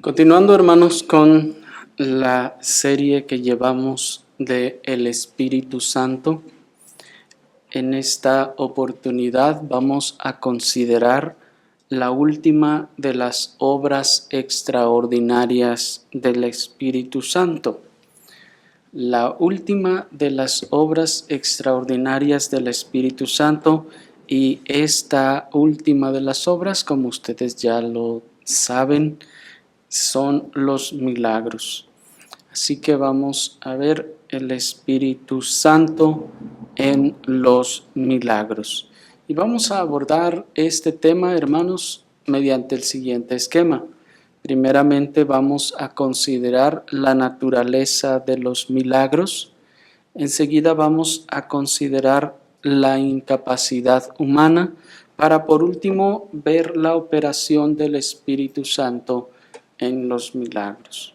Continuando, hermanos, con la serie que llevamos de el Espíritu Santo, en esta oportunidad vamos a considerar la última de las obras extraordinarias del Espíritu Santo. La última de las obras extraordinarias del Espíritu Santo, y esta última de las obras, como ustedes ya lo saben, son los milagros. Así que vamos a ver el Espíritu Santo en los milagros. Y vamos a abordar este tema, hermanos, mediante el siguiente esquema. Primeramente vamos a considerar la naturaleza de los milagros. Enseguida vamos a considerar la incapacidad humana, para por último ver la operación del Espíritu Santo en los milagros.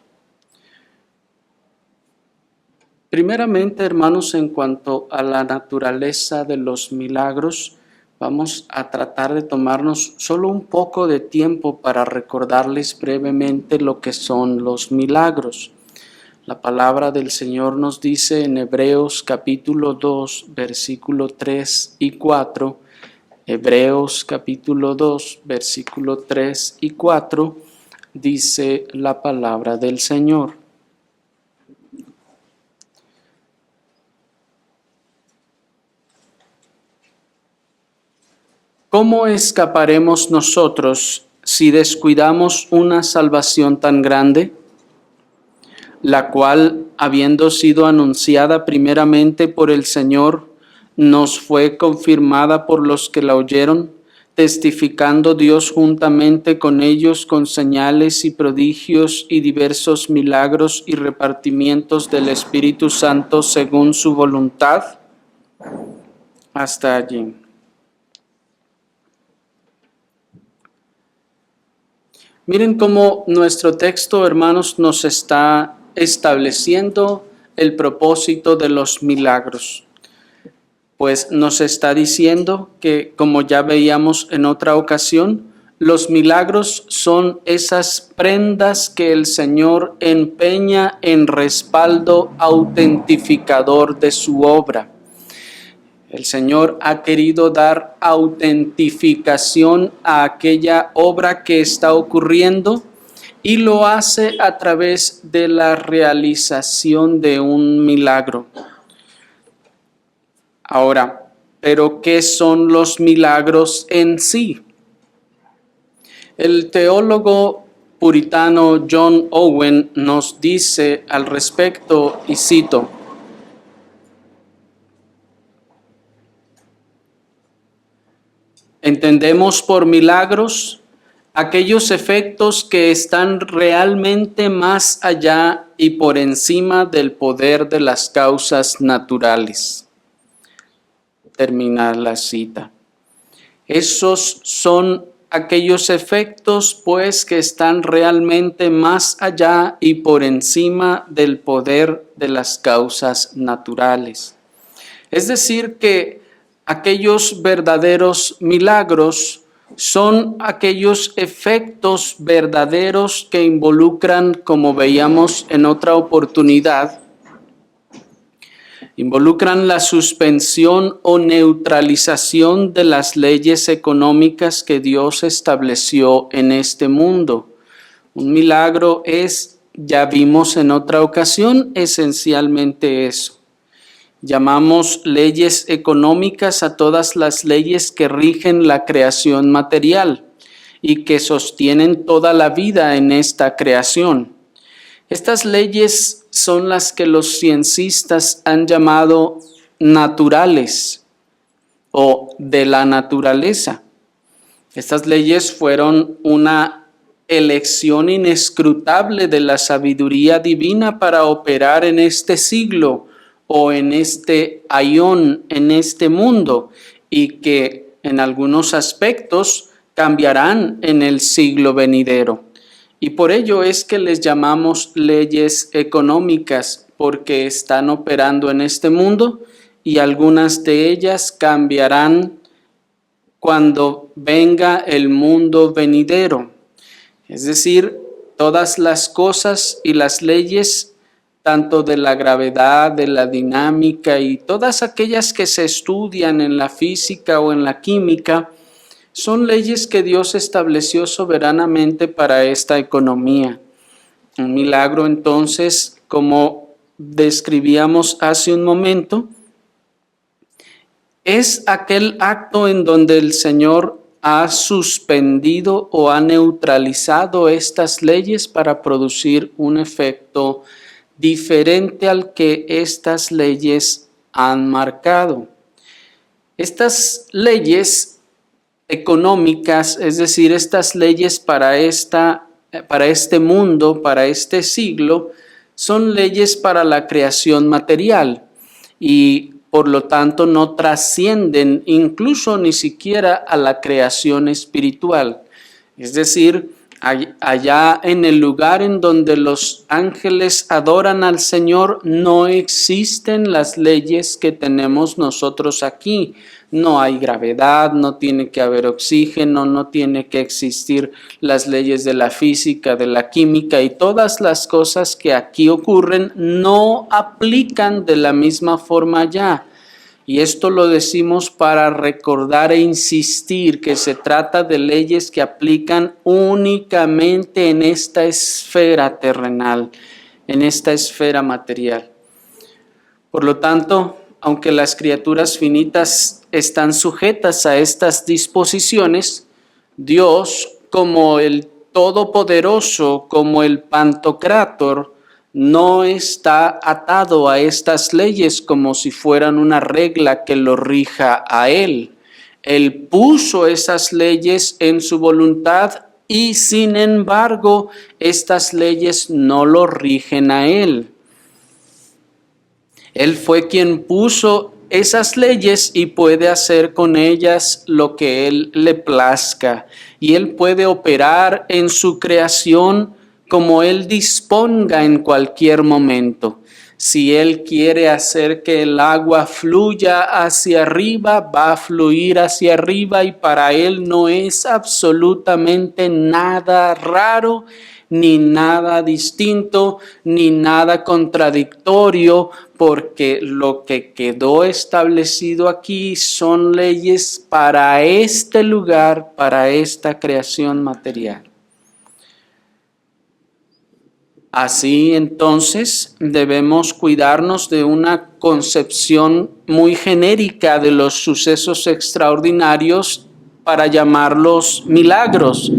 Primeramente, hermanos, en cuanto a la naturaleza de los milagros, vamos a tratar de tomarnos solo un poco de tiempo para recordarles brevemente lo que son los milagros. La palabra del Señor nos dice en Hebreos capítulo 2, versículo 3 y 4, Hebreos capítulo 2, versículo 3 y 4, dice la palabra del Señor. ¿Cómo escaparemos nosotros si descuidamos una salvación tan grande, la cual, habiendo sido anunciada primeramente por el Señor, nos fue confirmada por los que la oyeron, testificando Dios juntamente con ellos con señales y prodigios y diversos milagros y repartimientos del Espíritu Santo según su voluntad? Hasta allí. Miren cómo nuestro texto, hermanos, nos está estableciendo el propósito de los milagros. Pues nos está diciendo que, como ya veíamos en otra ocasión, los milagros son esas prendas que el Señor empeña en respaldo autentificador de su obra. El Señor ha querido dar autentificación a aquella obra que está ocurriendo y lo hace a través de la realización de un milagro. Ahora, ¿pero qué son los milagros en sí? El teólogo puritano John Owen nos dice al respecto, y cito: entendemos por milagros aquellos efectos que están realmente más allá y por encima del poder de las causas naturales. Termina la cita. Esos son aquellos efectos, pues, que están realmente más allá y por encima del poder de las causas naturales. Es decir, que aquellos verdaderos milagros son aquellos efectos verdaderos que involucran, como veíamos en otra oportunidad, involucran la suspensión o neutralización de las leyes económicas que Dios estableció en este mundo. Un milagro es, ya vimos en otra ocasión, esencialmente eso. Llamamos leyes económicas a todas las leyes que rigen la creación material y que sostienen toda la vida en esta creación. Estas leyes son las que los ciencistas han llamado naturales o de la naturaleza. Estas leyes fueron una elección inescrutable de la sabiduría divina para operar en este siglo o en este aión, en este mundo, y que en algunos aspectos cambiarán en el siglo venidero. Y por ello es que les llamamos leyes económicas, porque están operando en este mundo y algunas de ellas cambiarán cuando venga el mundo venidero. Es decir, todas las cosas y las leyes, tanto de la gravedad, de la dinámica y todas aquellas que se estudian en la física o en la química, son leyes que Dios estableció soberanamente para esta economía. Un milagro, entonces, como describíamos hace un momento, es aquel acto en donde el Señor ha suspendido o ha neutralizado estas leyes para producir un efecto diferente al que estas leyes han marcado. Estas leyes económicas, es decir, estas leyes para este mundo, para este siglo, son leyes para la creación material y por lo tanto no trascienden incluso ni siquiera a la creación espiritual. Es decir, allá en el lugar en donde los ángeles adoran al Señor no existen las leyes que tenemos nosotros aquí. No hay gravedad, no tiene que haber oxígeno, no tiene que existir las leyes de la física, de la química y todas las cosas que aquí ocurren no aplican de la misma forma allá. Y esto lo decimos para recordar e insistir que se trata de leyes que aplican únicamente en esta esfera terrenal, en esta esfera material. Por lo tanto, aunque las criaturas finitas están sujetas a estas disposiciones, Dios, como el Todopoderoso, como el Pantocrátor, no está atado a estas leyes como si fueran una regla que lo rija a Él. Él puso esas leyes en su voluntad y sin embargo estas leyes no lo rigen a Él. Él fue quien puso esas leyes y puede hacer con ellas lo que Él le plazca. Y Él puede operar en su creación como Él disponga en cualquier momento. Si Él quiere hacer que el agua fluya hacia arriba, va a fluir hacia arriba y para Él no es absolutamente nada raro, ni nada distinto, ni nada contradictorio, porque lo que quedó establecido aquí son leyes para este lugar, para esta creación material. Así entonces debemos cuidarnos de una concepción muy genérica de los sucesos extraordinarios para llamarlos milagros,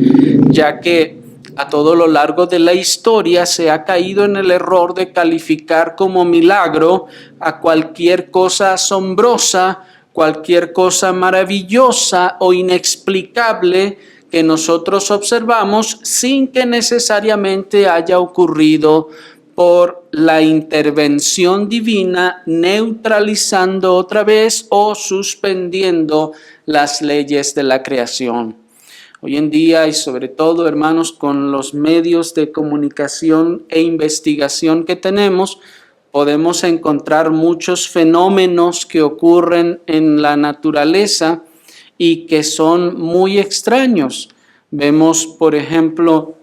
ya que a todo lo largo de la historia se ha caído en el error de calificar como milagro a cualquier cosa asombrosa, cualquier cosa maravillosa o inexplicable que nosotros observamos sin que necesariamente haya ocurrido por la intervención divina, neutralizando otra vez o suspendiendo las leyes de la creación. Hoy en día y sobre todo, hermanos, con los medios de comunicación e investigación que tenemos, podemos encontrar muchos fenómenos que ocurren en la naturaleza y que son muy extraños. Vemos, por ejemplo,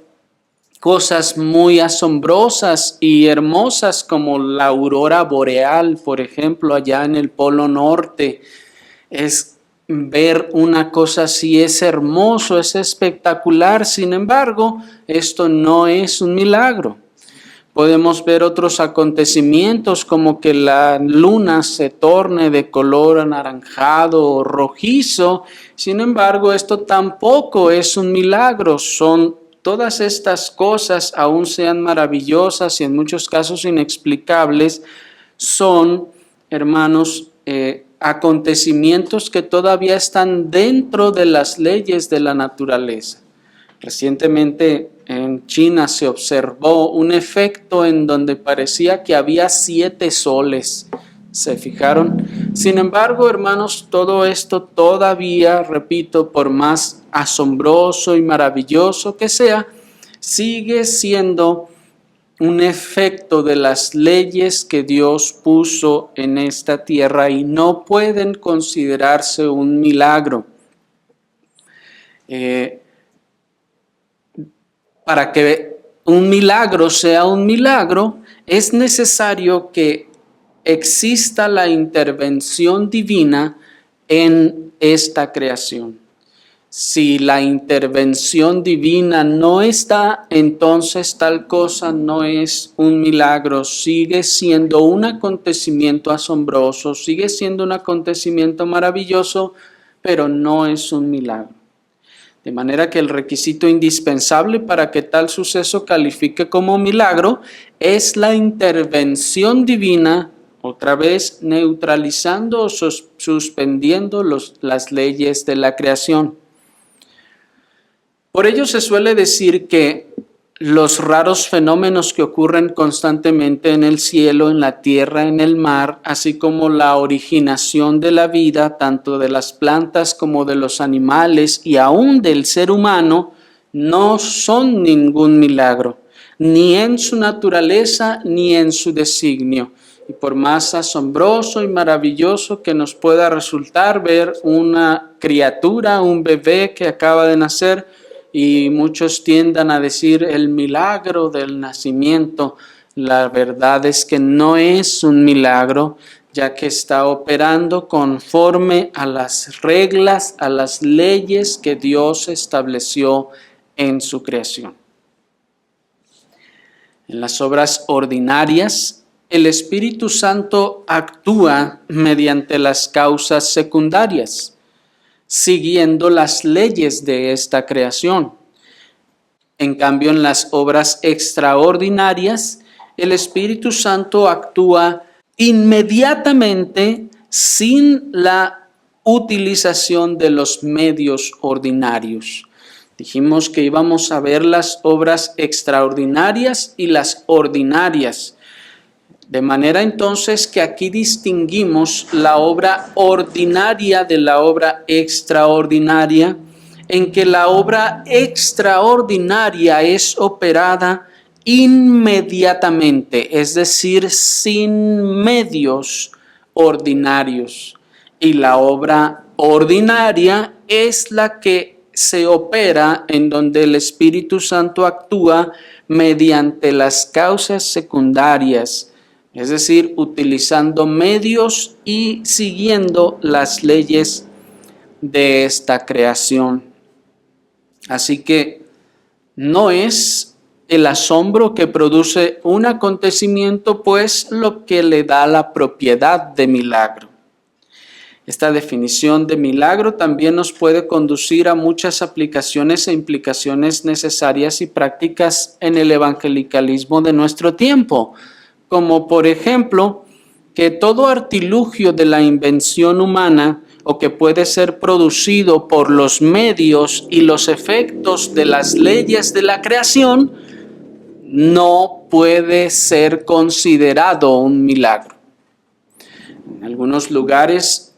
cosas muy asombrosas y hermosas como la aurora boreal, por ejemplo, allá en el Polo Norte. Ver una cosa así es hermoso, es espectacular. Sin embargo, esto no es un milagro. Podemos ver otros acontecimientos como que la luna se torne de color anaranjado o rojizo. Sin embargo, esto tampoco es un milagro. Todas estas cosas, aun sean maravillosas y en muchos casos inexplicables, son, hermanos, acontecimientos que todavía están dentro de las leyes de la naturaleza. Recientemente en China se observó un efecto en donde parecía que había 7 soles. ¿Se fijaron? Sin embargo, hermanos, todo esto todavía, repito, por más asombroso y maravilloso que sea, sigue siendo un efecto de las leyes que Dios puso en esta tierra y no pueden considerarse un milagro. Para que un milagro sea un milagro, es necesario que exista la intervención divina en esta creación. Si la intervención divina no está, entonces tal cosa no es un milagro, sigue siendo un acontecimiento asombroso, sigue siendo un acontecimiento maravilloso, pero no es un milagro. De manera que el requisito indispensable para que tal suceso califique como milagro es la intervención divina, otra vez neutralizando o suspendiendo las leyes de la creación. Por ello se suele decir que los raros fenómenos que ocurren constantemente en el cielo, en la tierra, en el mar, así como la originación de la vida, tanto de las plantas como de los animales y aún del ser humano, no son ningún milagro, ni en su naturaleza ni en su designio. Y por más asombroso y maravilloso que nos pueda resultar ver una criatura, un bebé que acaba de nacer, y muchos tiendan a decir el milagro del nacimiento, la verdad es que no es un milagro, ya que está operando conforme a las reglas, a las leyes que Dios estableció en su creación. En las obras ordinarias, el Espíritu Santo actúa mediante las causas secundarias, siguiendo las leyes de esta creación. En cambio, en las obras extraordinarias, el Espíritu Santo actúa inmediatamente sin la utilización de los medios ordinarios. Dijimos que íbamos a ver las obras extraordinarias y las ordinarias. De manera entonces que aquí distinguimos la obra ordinaria de la obra extraordinaria, en que la obra extraordinaria es operada inmediatamente, es decir, sin medios ordinarios. Y la obra ordinaria es la que se opera en donde el Espíritu Santo actúa mediante las causas secundarias, es decir, utilizando medios y siguiendo las leyes de esta creación. Así que no es el asombro que produce un acontecimiento, pues lo que le da la propiedad de milagro. Esta definición de milagro también nos puede conducir a muchas aplicaciones e implicaciones necesarias y prácticas en el evangelicalismo de nuestro tiempo, como por ejemplo, que todo artilugio de la invención humana o que puede ser producido por los medios y los efectos de las leyes de la creación, no puede ser considerado un milagro. En algunos lugares,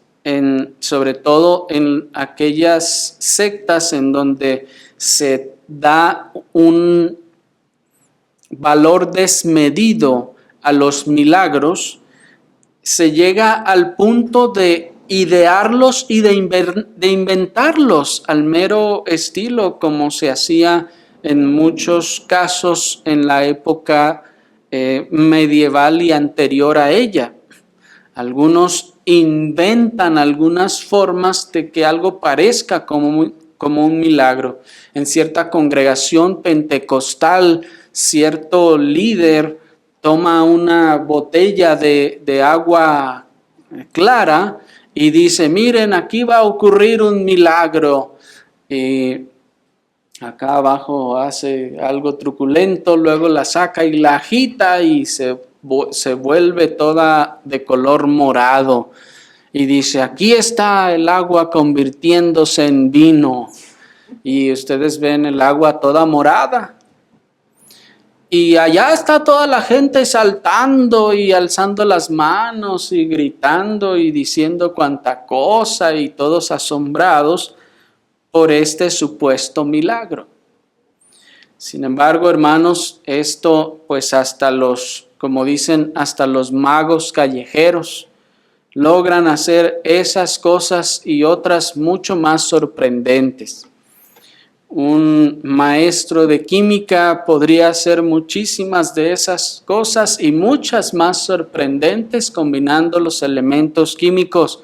sobre todo en aquellas sectas en donde se da un valor desmedido a los milagros, se llega al punto de idearlos y de inventarlos al mero estilo como se hacía en muchos casos en la época medieval y anterior a ella. Algunos inventan algunas formas de que algo parezca como un milagro. En cierta congregación pentecostal, cierto líder toma una botella de agua clara y dice, miren, aquí va a ocurrir un milagro. Y acá abajo hace algo truculento, luego la saca y la agita y se vuelve toda de color morado. Y dice, aquí está el agua convirtiéndose en vino. Y ustedes ven el agua toda morada. Y allá está toda la gente saltando y alzando las manos y gritando y diciendo cuanta cosa y todos asombrados por este supuesto milagro. Sin embargo, hermanos, esto pues hasta como dicen, hasta los magos callejeros logran hacer esas cosas y otras mucho más sorprendentes. Un maestro de química podría hacer muchísimas de esas cosas y muchas más sorprendentes combinando los elementos químicos,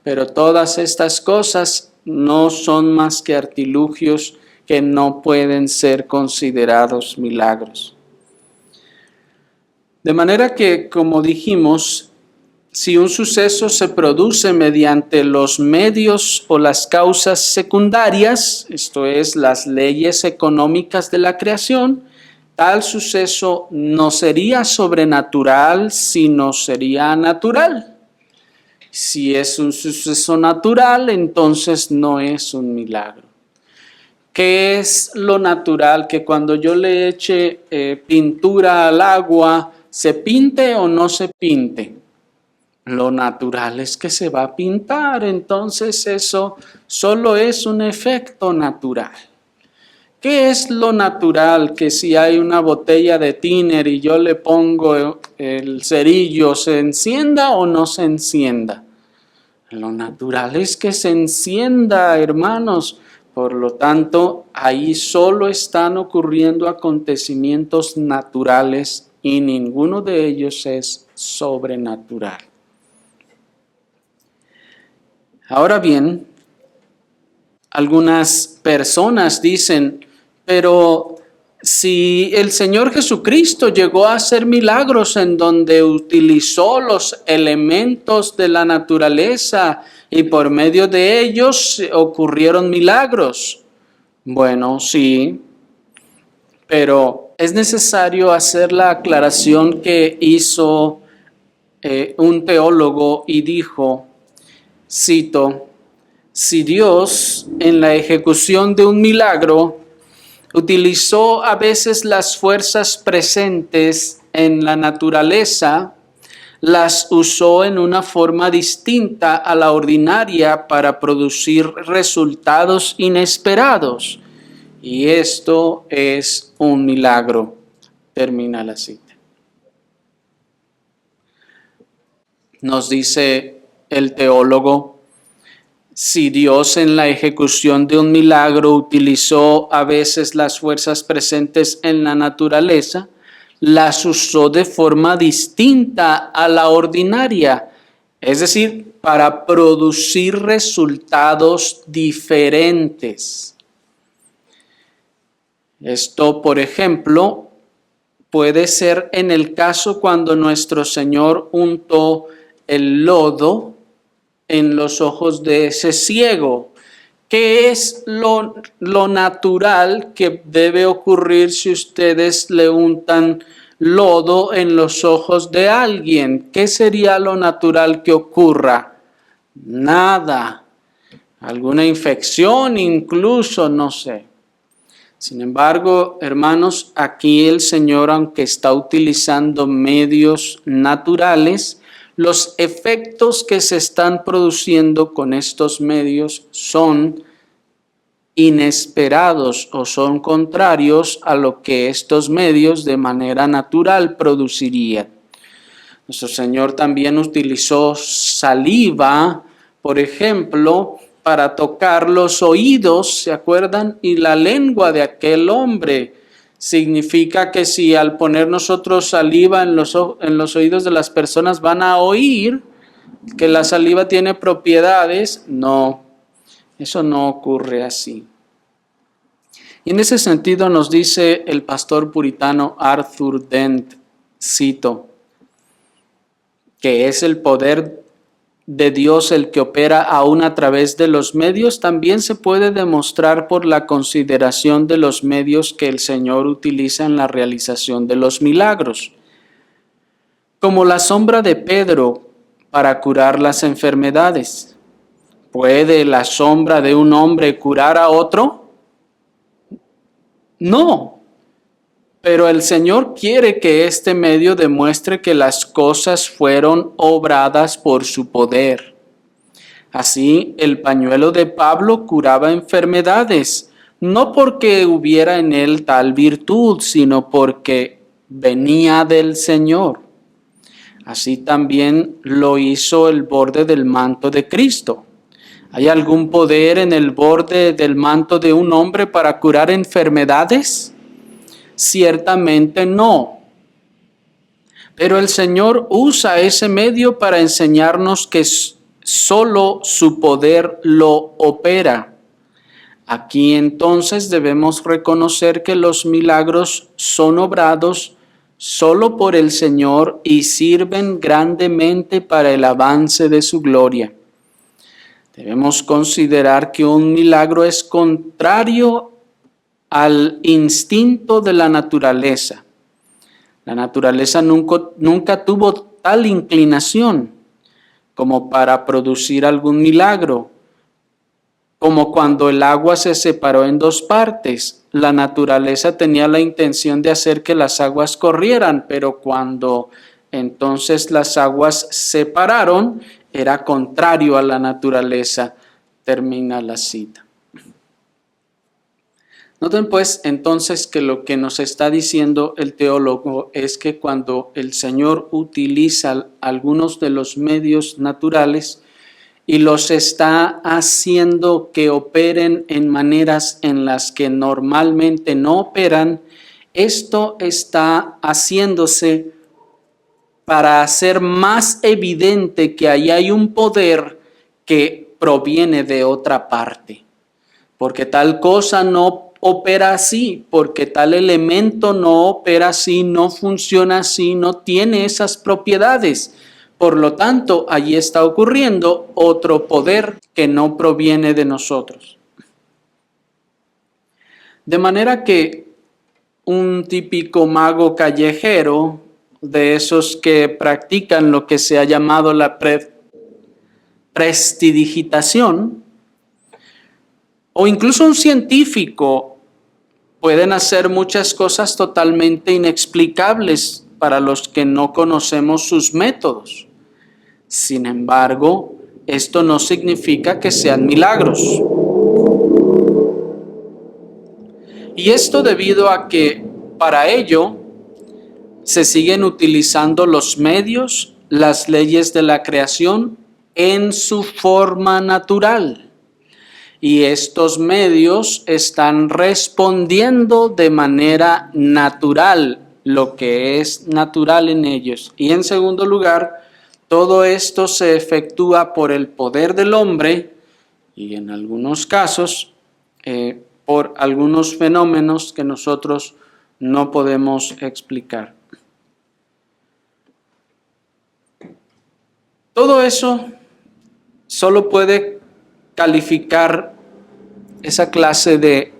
pero todas estas cosas no son más que artilugios que no pueden ser considerados milagros. De manera que, como dijimos, si un suceso se produce mediante los medios o las causas secundarias, esto es, las leyes económicas de la creación, tal suceso no sería sobrenatural, sino sería natural. Si es un suceso natural, entonces no es un milagro. ¿Qué es lo natural? Que cuando yo le eche pintura al agua, ¿se pinte o no se pinte? Lo natural es que se va a pintar, entonces eso solo es un efecto natural. ¿Qué es lo natural? Que si hay una botella de tiner y yo le pongo el cerillo, ¿se encienda o no se encienda? Lo natural es que se encienda, hermanos. Por lo tanto, ahí solo están ocurriendo acontecimientos naturales y ninguno de ellos es sobrenatural. Ahora bien, algunas personas dicen, pero si el Señor Jesucristo llegó a hacer milagros en donde utilizó los elementos de la naturaleza y por medio de ellos ocurrieron milagros. Bueno, sí, pero es necesario hacer la aclaración que hizo un teólogo y dijo, cito, si Dios en la ejecución de un milagro utilizó a veces las fuerzas presentes en la naturaleza, las usó en una forma distinta a la ordinaria para producir resultados inesperados. Y esto es un milagro. Termina la cita. Nos dice el teólogo, si Dios en la ejecución de un milagro utilizó a veces las fuerzas presentes en la naturaleza, las usó de forma distinta a la ordinaria, es decir, para producir resultados diferentes. Esto, por ejemplo, puede ser en el caso cuando nuestro Señor untó el lodo en los ojos de ese ciego. ¿Qué es lo natural que debe ocurrir si ustedes le untan lodo en los ojos de alguien? ¿Qué sería lo natural que ocurra? Nada. Alguna infección incluso, no sé. Sin embargo, hermanos, aquí el Señor, aunque está utilizando medios naturales, los efectos que se están produciendo con estos medios son inesperados o son contrarios a lo que estos medios de manera natural producirían. Nuestro Señor también utilizó saliva, por ejemplo, para tocar los oídos, ¿se acuerdan? Y la lengua de aquel hombre. Significa que si al poner nosotros saliva en los oídos de las personas van a oír que la saliva tiene propiedades. No, eso no ocurre así. Y en ese sentido nos dice el pastor puritano Arthur Dent, cito, que es el poder de Dios el que opera aún a través de los medios, también se puede demostrar por la consideración de los medios que el Señor utiliza en la realización de los milagros. Como la sombra de Pedro para curar las enfermedades. ¿Puede la sombra de un hombre curar a otro? No. Pero el Señor quiere que este medio demuestre que las cosas fueron obradas por su poder. Así, el pañuelo de Pablo curaba enfermedades, no porque hubiera en él tal virtud, sino porque venía del Señor. Así también lo hizo el borde del manto de Cristo. ¿Hay algún poder en el borde del manto de un hombre para curar enfermedades? Ciertamente no. Pero el Señor usa ese medio para enseñarnos que solo su poder lo opera. Aquí entonces debemos reconocer que los milagros son obrados solo por el Señor y sirven grandemente para el avance de su gloria. Debemos considerar que un milagro es contrario al instinto de la naturaleza. La naturaleza nunca tuvo tal inclinación como para producir algún milagro. Como cuando el agua se separó en dos partes, la naturaleza tenía la intención de hacer que las aguas corrieran, pero cuando entonces las aguas se separaron, era contrario a la naturaleza. Termina la cita. Noten pues entonces que lo que nos está diciendo el teólogo es que cuando el Señor utiliza algunos de los medios naturales y los está haciendo que operen en maneras en las que normalmente no operan, esto está haciéndose para hacer más evidente que ahí hay un poder que proviene de otra parte. Porque tal cosa no opera así, porque tal elemento no opera así, no funciona así, no tiene esas propiedades. Por lo tanto, allí está ocurriendo otro poder que no proviene de nosotros. De manera que un típico mago callejero, de esos que practican lo que se ha llamado la prestidigitación, o incluso un científico, pueden hacer muchas cosas totalmente inexplicables para los que no conocemos sus métodos. Sin embargo, esto no significa que sean milagros. Y esto debido a que para ello se siguen utilizando los medios, las leyes de la creación en su forma natural. Y estos medios están respondiendo de manera natural, lo que es natural en ellos. Y en segundo lugar, todo esto se efectúa por el poder del hombre y en algunos casos por algunos fenómenos que nosotros no podemos explicar. Todo eso solo puede calificar esa clase de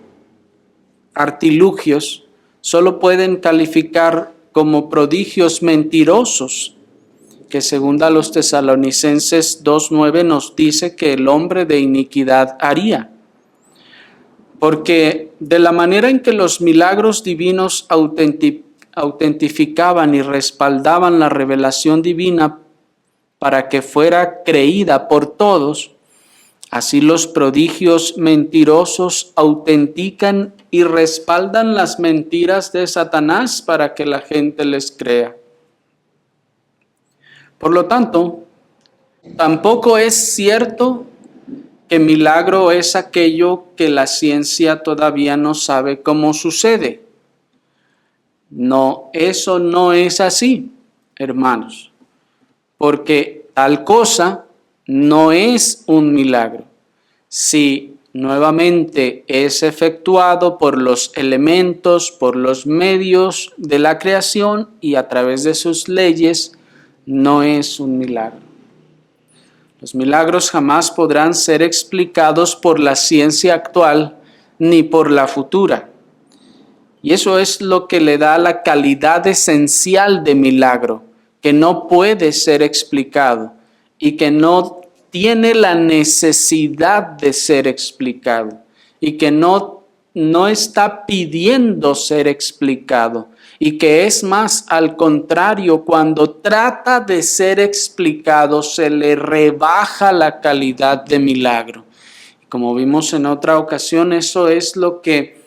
artilugios, solo pueden calificar como prodigios mentirosos, que según a los Tesalonicenses 2:9 nos dice que el hombre de iniquidad haría. Porque de la manera en que los milagros divinos autentificaban y respaldaban la revelación divina para que fuera creída por todos, así los prodigios mentirosos autentican y respaldan las mentiras de Satanás para que la gente les crea. Por lo tanto, tampoco es cierto que milagro es aquello que la ciencia todavía no sabe cómo sucede. No, eso no es así, hermanos, porque tal cosa no es un milagro. Si nuevamente es efectuado por los elementos, por los medios de la creación y a través de sus leyes, no es un milagro. Los milagros jamás podrán ser explicados por la ciencia actual ni por la futura. Y eso es lo que le da la calidad esencial de milagro, que no puede ser explicado y que no tiene la necesidad de ser explicado y que no está pidiendo ser explicado. Y que es más, al contrario, cuando trata de ser explicado, se le rebaja la calidad de milagro. Como vimos en otra ocasión, eso es lo que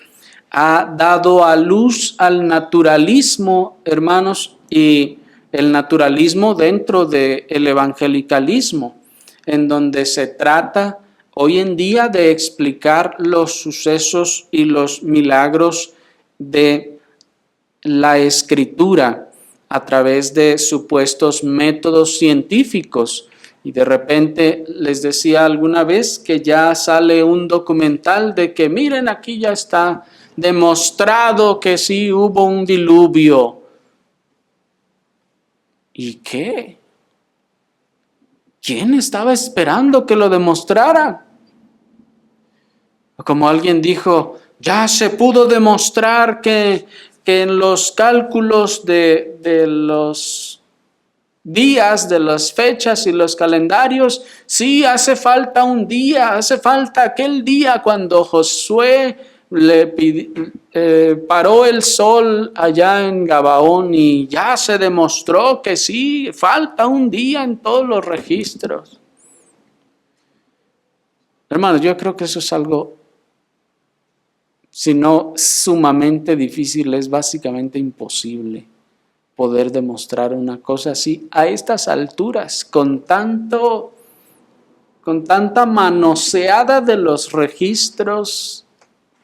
ha dado a luz al naturalismo, hermanos, y el naturalismo dentro del evangelicalismo, en donde se trata hoy en día de explicar los sucesos y los milagros de la Escritura a través de supuestos métodos científicos. Y de repente les decía alguna vez que ya sale un documental de que miren, aquí ya está demostrado que sí hubo un diluvio. ¿Y qué? ¿Quién estaba esperando que lo demostrara? Como alguien dijo, ya se pudo demostrar que en los cálculos de los días, de las fechas y los calendarios, sí hace falta un día, hace falta aquel día cuando Josué paró el sol allá en Gabaón y ya se demostró que sí, falta un día en todos los registros. Hermanos, yo creo que eso es algo, si no sumamente difícil, es básicamente imposible poder demostrar una cosa así a estas alturas, con tanta manoseada de los registros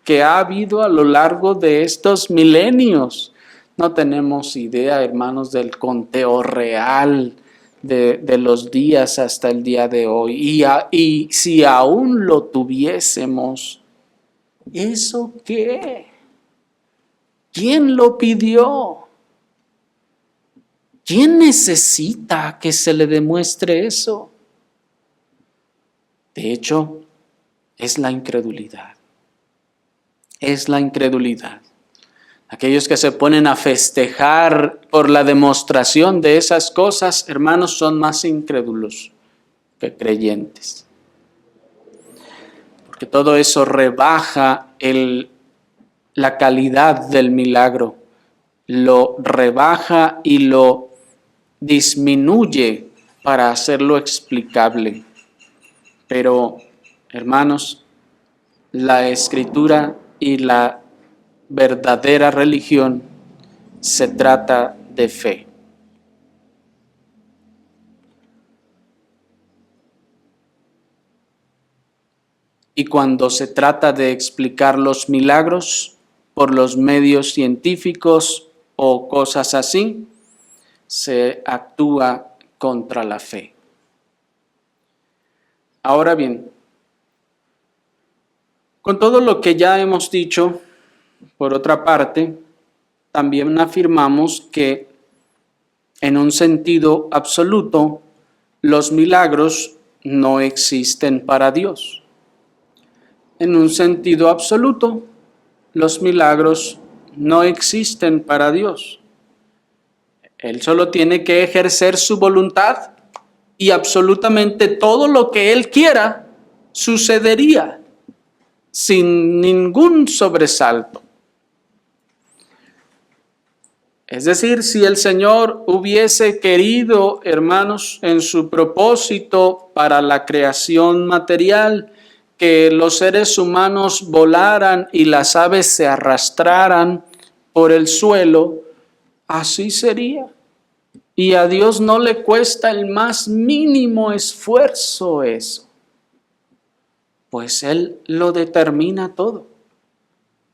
que ha habido a lo largo de estos milenios. No tenemos idea, hermanos, del conteo real de los días hasta el día de hoy. Y si aún lo tuviésemos, ¿eso qué? ¿Quién lo pidió? ¿Quién necesita que se le demuestre eso? De hecho, es la incredulidad. Es la incredulidad. Aquellos que se ponen a festejar por la demostración de esas cosas, hermanos, son más incrédulos que creyentes. Porque todo eso rebaja la calidad del milagro, lo rebaja y lo disminuye para hacerlo explicable. Pero, hermanos, la Escritura y la verdadera religión se trata de fe. Y cuando se trata de explicar los milagros por los medios científicos o cosas así, se actúa contra la fe. Ahora bien, con todo lo que ya hemos dicho, por otra parte, también afirmamos que en un sentido absoluto, los milagros no existen para Dios. En un sentido absoluto, los milagros no existen para Dios. Él solo tiene que ejercer su voluntad y absolutamente todo lo que Él quiera sucedería sin ningún sobresalto. Es decir, si el Señor hubiese querido, hermanos, en su propósito para la creación material, que los seres humanos volaran y las aves se arrastraran por el suelo, así sería. Y a Dios no le cuesta el más mínimo esfuerzo eso, pues Él lo determina todo.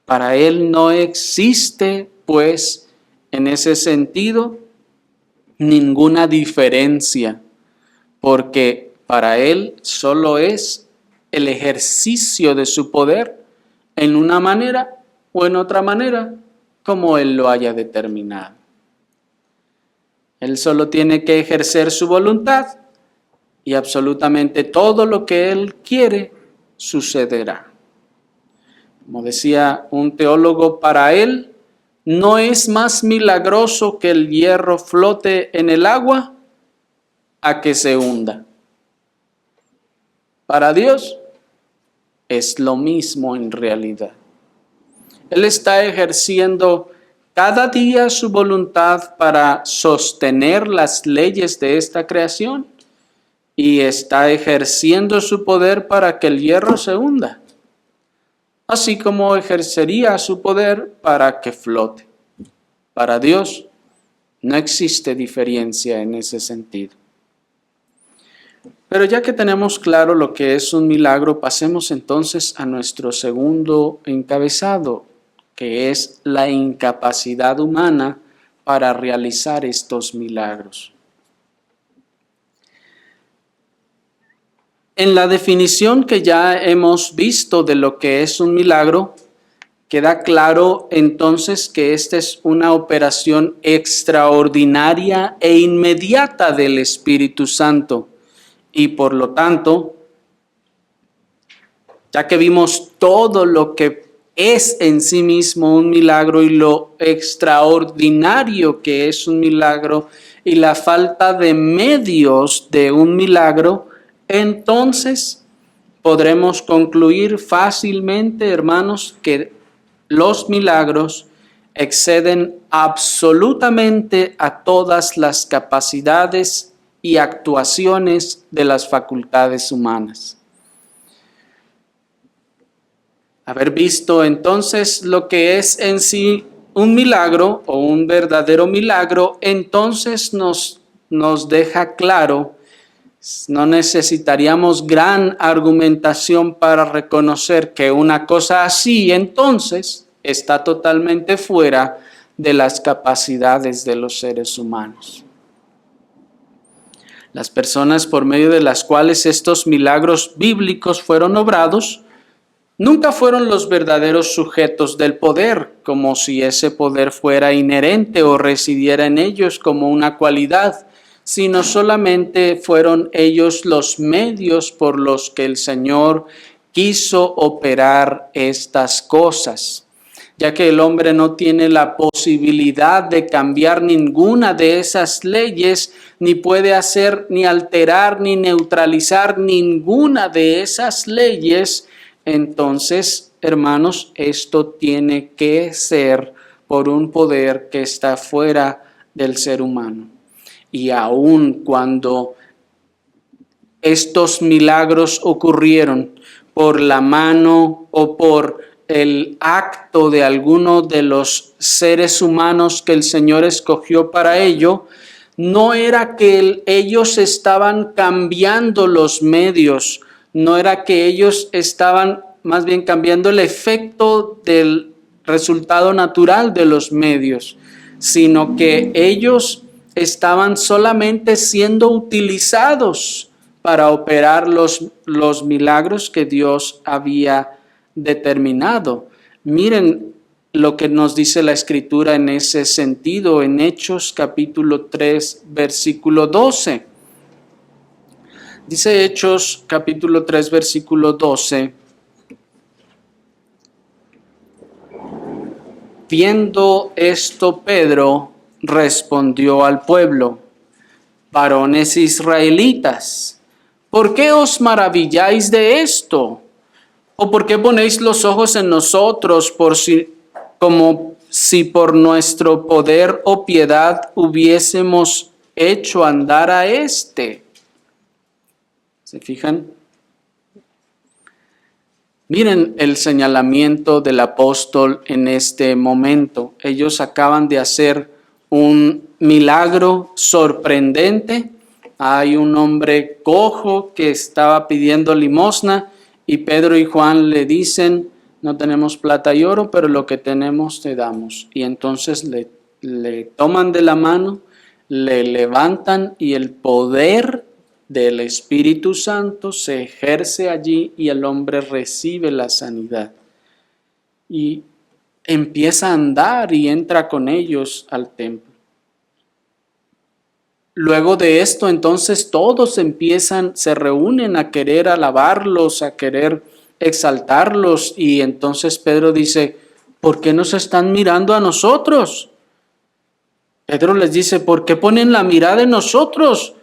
Para Él no existe, pues, en ese sentido, ninguna diferencia, porque para Él solo es el ejercicio de su poder en una manera o en otra manera, como Él lo haya determinado. Él solo tiene que ejercer su voluntad y absolutamente todo lo que Él quiere sucederá. Como decía un teólogo, para Él no es más milagroso que el hierro flote en el agua a que se hunda. Para Dios es lo mismo en realidad. Él está ejerciendo cada día su voluntad para sostener las leyes de esta creación y está ejerciendo su poder para que el hierro se hunda, así como ejercería su poder para que flote. Para Dios no existe diferencia en ese sentido. Pero ya que tenemos claro lo que es un milagro, pasemos entonces a nuestro segundo encabezado, que es la incapacidad humana para realizar estos milagros. En la definición que ya hemos visto de lo que es un milagro, queda claro entonces que esta es una operación extraordinaria e inmediata del Espíritu Santo. Y por lo tanto, ya que vimos todo lo que es en sí mismo un milagro y lo extraordinario que es un milagro y la falta de medios de un milagro, entonces podremos concluir fácilmente, hermanos, que los milagros exceden absolutamente a todas las capacidades y actuaciones de las facultades humanas. Haber visto entonces lo que es en sí un milagro o un verdadero milagro, entonces nos deja claro, no necesitaríamos gran argumentación para reconocer que una cosa así entonces está totalmente fuera de las capacidades de los seres humanos. Las personas por medio de las cuales estos milagros bíblicos fueron obrados nunca fueron los verdaderos sujetos del poder, como si ese poder fuera inherente o residiera en ellos como una cualidad, sino solamente fueron ellos los medios por los que el Señor quiso operar estas cosas, ya que el hombre no tiene la posibilidad de cambiar ninguna de esas leyes, ni puede hacer, ni alterar, ni neutralizar ninguna de esas leyes. Entonces, hermanos, esto tiene que ser por un poder que está fuera del ser humano. Y aun cuando estos milagros ocurrieron por la mano o por el acto de alguno de los seres humanos que el Señor escogió para ello, no era que ellos estaban cambiando los medios, no era que ellos estaban más bien cambiando el efecto del resultado natural de los medios, sino que ellos estaban solamente siendo utilizados para operar los milagros que Dios había determinado. Miren lo que nos dice la Escritura en ese sentido, en Hechos capítulo 3, versículo 12. Dice Hechos capítulo 3, versículo 12. Viendo esto, Pedro respondió al pueblo: varones israelitas, ¿por qué os maravilláis de esto? ¿O por qué ponéis los ojos en nosotros como si por nuestro poder o piedad hubiésemos hecho andar a éste? ¿Se fijan? Miren el señalamiento del apóstol en este momento. Ellos acaban de hacer un milagro sorprendente. Hay un hombre cojo que estaba pidiendo limosna y Pedro y Juan le dicen: no tenemos plata y oro, pero lo que tenemos te damos. Y entonces le toman de la mano, le levantan y el poder del Espíritu Santo se ejerce allí y el hombre recibe la sanidad. Y empieza a andar y entra con ellos al templo. Luego de esto, entonces todos se reúnen a querer alabarlos, a querer exaltarlos, y entonces Pedro dice: ¿por qué nos están mirando a nosotros? Pedro les dice: ¿por qué ponen la mirada en nosotros?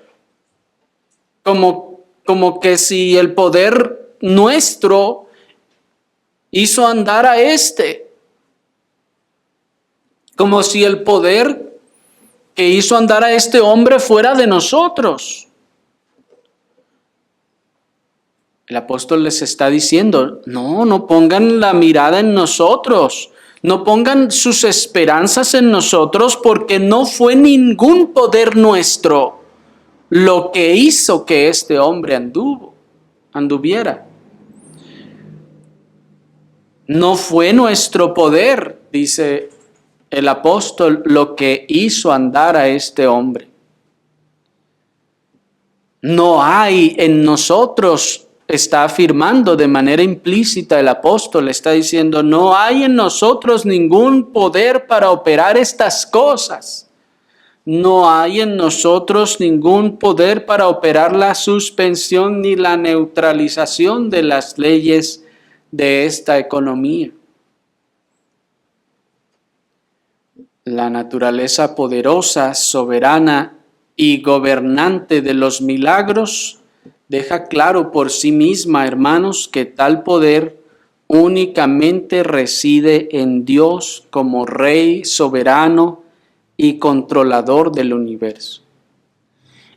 Como que si el poder nuestro hizo andar a este. Como si el poder que hizo andar a este hombre fuera de nosotros. El apóstol les está diciendo: no pongan la mirada en nosotros, no pongan sus esperanzas en nosotros, porque no fue ningún poder nuestro, lo que hizo que este hombre anduviera. No fue nuestro poder, dice el apóstol, lo que hizo andar a este hombre. No hay en nosotros, está afirmando de manera implícita el apóstol, está diciendo, no hay en nosotros ningún poder para operar estas cosas. No hay en nosotros ningún poder para operar la suspensión ni la neutralización de las leyes de esta economía. La naturaleza poderosa, soberana y gobernante de los milagros deja claro por sí misma, hermanos, que tal poder únicamente reside en Dios como Rey soberano y controlador del universo.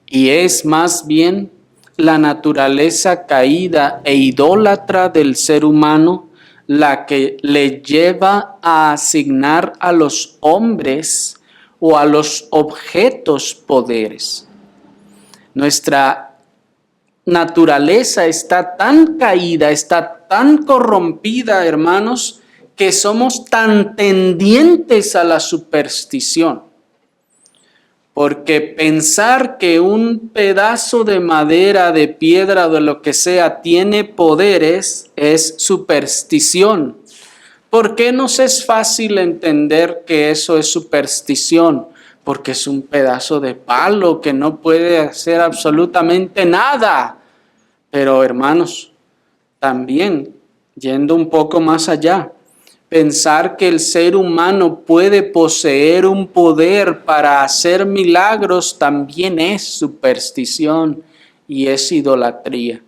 Y es más bien la naturaleza caída e idólatra del ser humano la que le lleva a asignar a los hombres o a los objetos poderes. Nuestra naturaleza está tan caída, está tan corrompida, hermanos, que somos tan tendientes a la superstición. Porque pensar que un pedazo de madera, de piedra o de lo que sea tiene poderes es superstición. ¿Por qué nos es fácil entender que eso es superstición? Porque es un pedazo de palo que no puede hacer absolutamente nada. Pero hermanos, también yendo un poco más allá, pensar que el ser humano puede poseer un poder para hacer milagros también es superstición y es idolatría.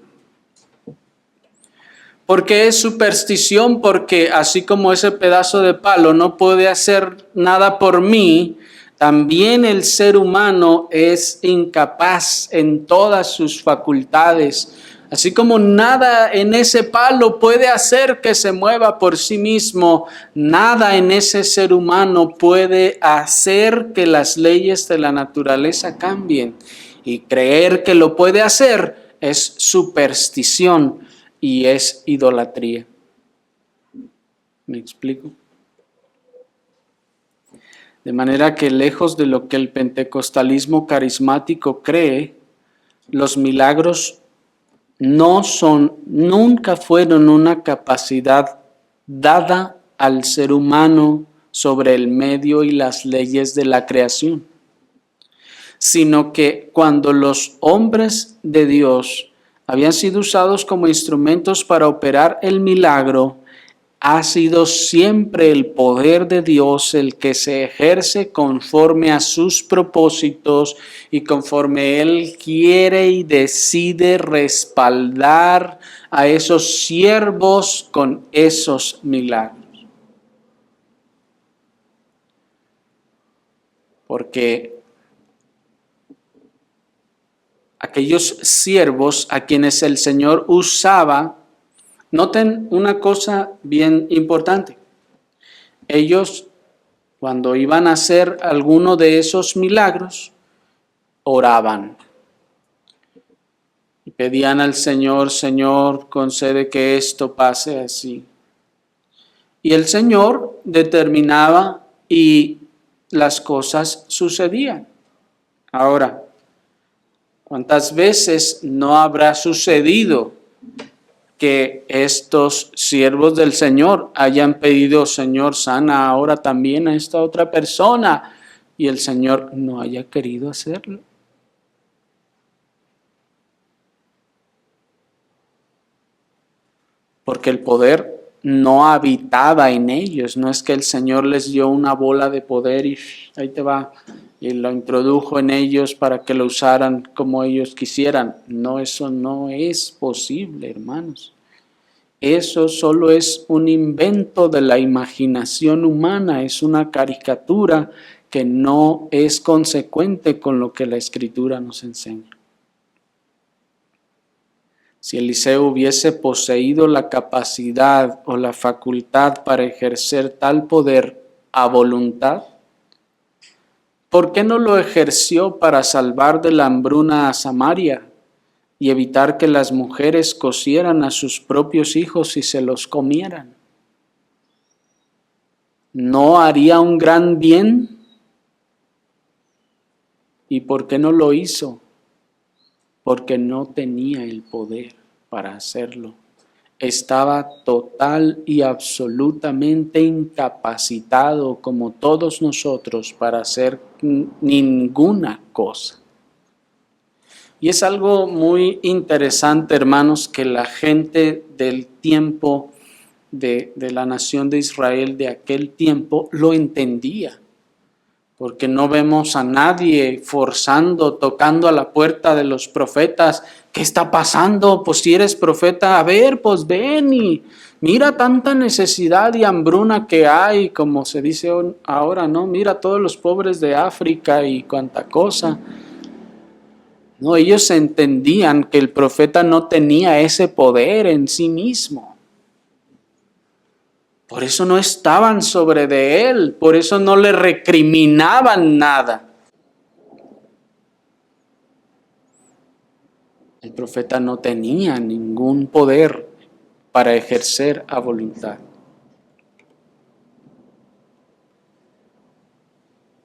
¿Por qué es superstición? Porque así como ese pedazo de palo no puede hacer nada por mí, también el ser humano es incapaz en todas sus facultades. Así como nada en ese palo puede hacer que se mueva por sí mismo, nada en ese ser humano puede hacer que las leyes de la naturaleza cambien. Y creer que lo puede hacer es superstición y es idolatría. ¿Me explico? De manera que lejos de lo que el pentecostalismo carismático cree, los milagros nunca fueron una capacidad dada al ser humano sobre el medio y las leyes de la creación, sino que cuando los hombres de Dios habían sido usados como instrumentos para operar el milagro, ha sido siempre el poder de Dios el que se ejerce conforme a sus propósitos y conforme Él quiere y decide respaldar a esos siervos con esos milagros. Porque aquellos siervos a quienes el Señor usaba, noten una cosa bien importante. Ellos, cuando iban a hacer alguno de esos milagros, oraban. Y pedían al Señor, Señor, concede que esto pase así. Y el Señor determinaba y las cosas sucedían. Ahora, ¿cuántas veces no habrá sucedido que estos siervos del Señor hayan pedido, Señor, sana ahora también a esta otra persona, y el Señor no haya querido hacerlo? Porque el poder no habitaba en ellos, no es que el Señor les dio una bola de poder y ahí te va, y lo introdujo en ellos para que lo usaran como ellos quisieran. No, eso no es posible, hermanos. Eso solo es un invento de la imaginación humana, es una caricatura que no es consecuente con lo que la Escritura nos enseña. Si Eliseo hubiese poseído la capacidad o la facultad para ejercer tal poder a voluntad, ¿Por qué no lo ejerció para salvar de la hambruna a Samaria y evitar que las mujeres cocieran a sus propios hijos y se los comieran? ¿No haría un gran bien? ¿Y por qué no lo hizo? Porque no tenía el poder para hacerlo. Estaba total y absolutamente incapacitado, como todos nosotros, para hacer ninguna cosa. Y es algo muy interesante, hermanos, que la gente del tiempo de la nación de Israel de aquel tiempo lo entendía. Porque no vemos a nadie forzando, tocando a la puerta de los profetas. ¿Qué está pasando? Pues si eres profeta, a ver, pues ven y mira tanta necesidad y hambruna que hay, como se dice ahora, ¿no? Mira todos los pobres de África y cuánta cosa. No, ellos entendían que el profeta no tenía ese poder en sí mismo. Por eso no estaban sobre de él, por eso no le recriminaban nada. El profeta no tenía ningún poder para ejercer a voluntad.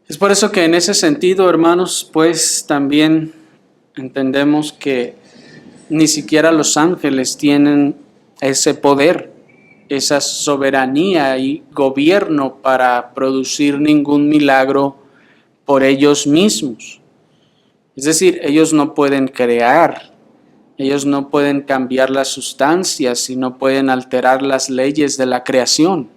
Es por eso que en ese sentido, hermanos, pues también entendemos que ni siquiera los ángeles tienen ese poder, esa soberanía y gobierno para producir ningún milagro por ellos mismos. Es decir, ellos no pueden crear, ellos no pueden cambiar las sustancias y no pueden alterar las leyes de la creación,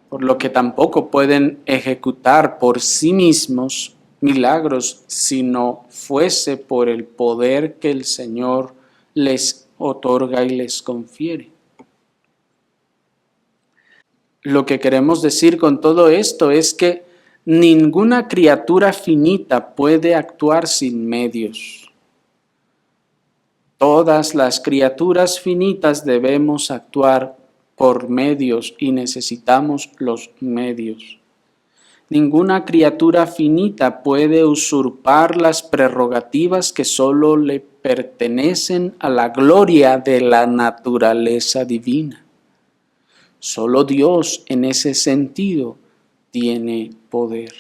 por lo que tampoco pueden ejecutar por sí mismos milagros si no fuese por el poder que el Señor les otorga y les confiere. Lo que queremos decir con todo esto es que ninguna criatura finita puede actuar sin medios. Todas las criaturas finitas debemos actuar por medios y necesitamos los medios. Ninguna criatura finita puede usurpar las prerrogativas que solo le pertenecen a la gloria de la naturaleza divina. Solo Dios en ese sentido tiene poder.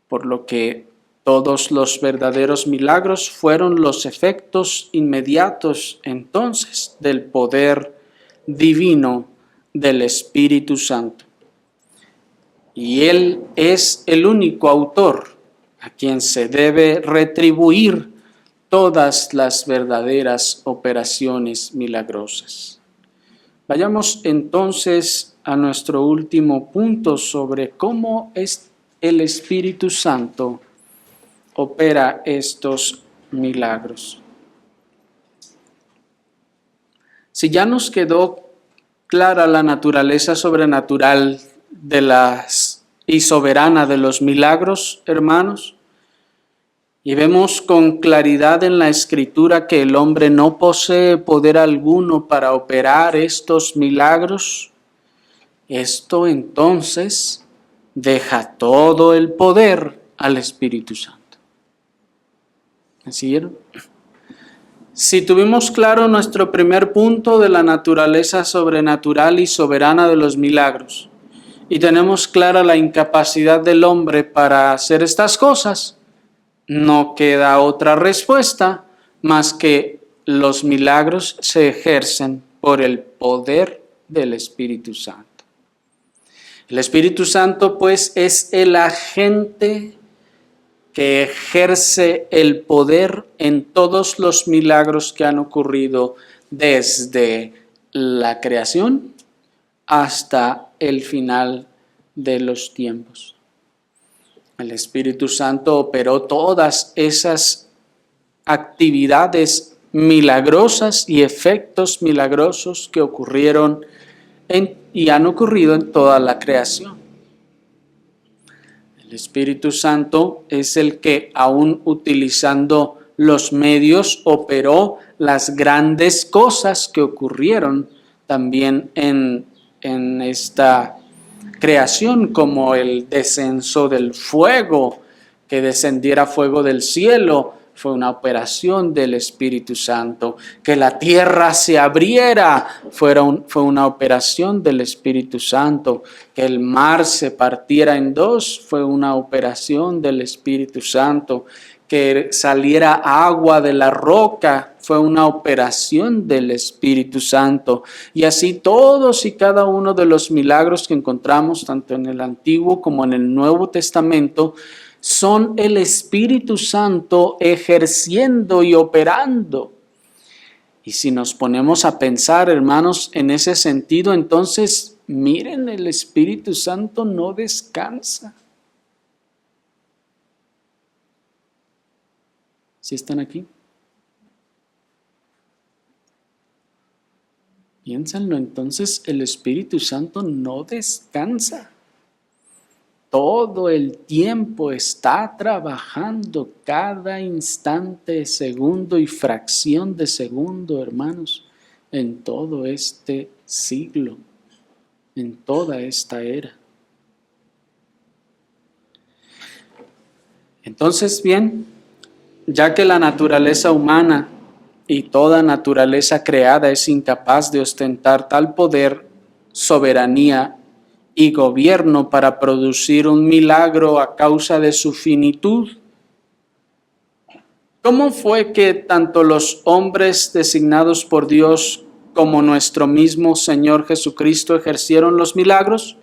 Por lo que todos los verdaderos milagros fueron los efectos inmediatos entonces del poder divino del Espíritu Santo. Y Él es el único autor a quien se debe retribuir todas las verdaderas operaciones milagrosas. Vayamos entonces a nuestro último punto sobre cómo es el Espíritu Santo opera estos milagros. Si ya nos quedó clara la naturaleza sobrenatural y soberana de los milagros, hermanos, y vemos con claridad en la Escritura que el hombre no posee poder alguno para operar estos milagros, esto entonces deja todo el poder al Espíritu Santo. ¿Me siguieron? Si tuvimos claro nuestro primer punto de la naturaleza sobrenatural y soberana de los milagros, y tenemos clara la incapacidad del hombre para hacer estas cosas, no queda otra respuesta más que los milagros se ejercen por el poder del Espíritu Santo. El Espíritu Santo, pues, es el agente que ejerce el poder en todos los milagros que han ocurrido desde la creación hasta el final de los tiempos. El Espíritu Santo operó todas esas actividades milagrosas y efectos milagrosos que ocurrieron y han ocurrido en toda la creación. El Espíritu Santo es el que, aún utilizando los medios, operó las grandes cosas que ocurrieron también en en esta creación, como el descenso del fuego, que descendiera fuego del cielo, fue una operación del Espíritu Santo. Que la tierra se abriera, fue una operación del Espíritu Santo. Que el mar se partiera en dos, fue una operación del Espíritu Santo. Que saliera agua de la roca, fue una operación del Espíritu Santo. Y así todos y cada uno de los milagros que encontramos, tanto en el Antiguo como en el Nuevo Testamento, son el Espíritu Santo ejerciendo y operando. Y si nos ponemos a pensar, hermanos, en ese sentido, entonces, miren, el Espíritu Santo no descansa. ¿Sí están aquí? Piénsenlo, entonces el Espíritu Santo no descansa. Todo el tiempo está trabajando, cada instante, segundo y fracción de segundo, hermanos, en todo este siglo, en toda esta era. Entonces, bien, ya que la naturaleza humana y toda naturaleza creada es incapaz de ostentar tal poder, soberanía y gobierno para producir un milagro a causa de su finitud, ¿cómo fue que tanto los hombres designados por Dios como nuestro mismo Señor Jesucristo ejercieron los milagros?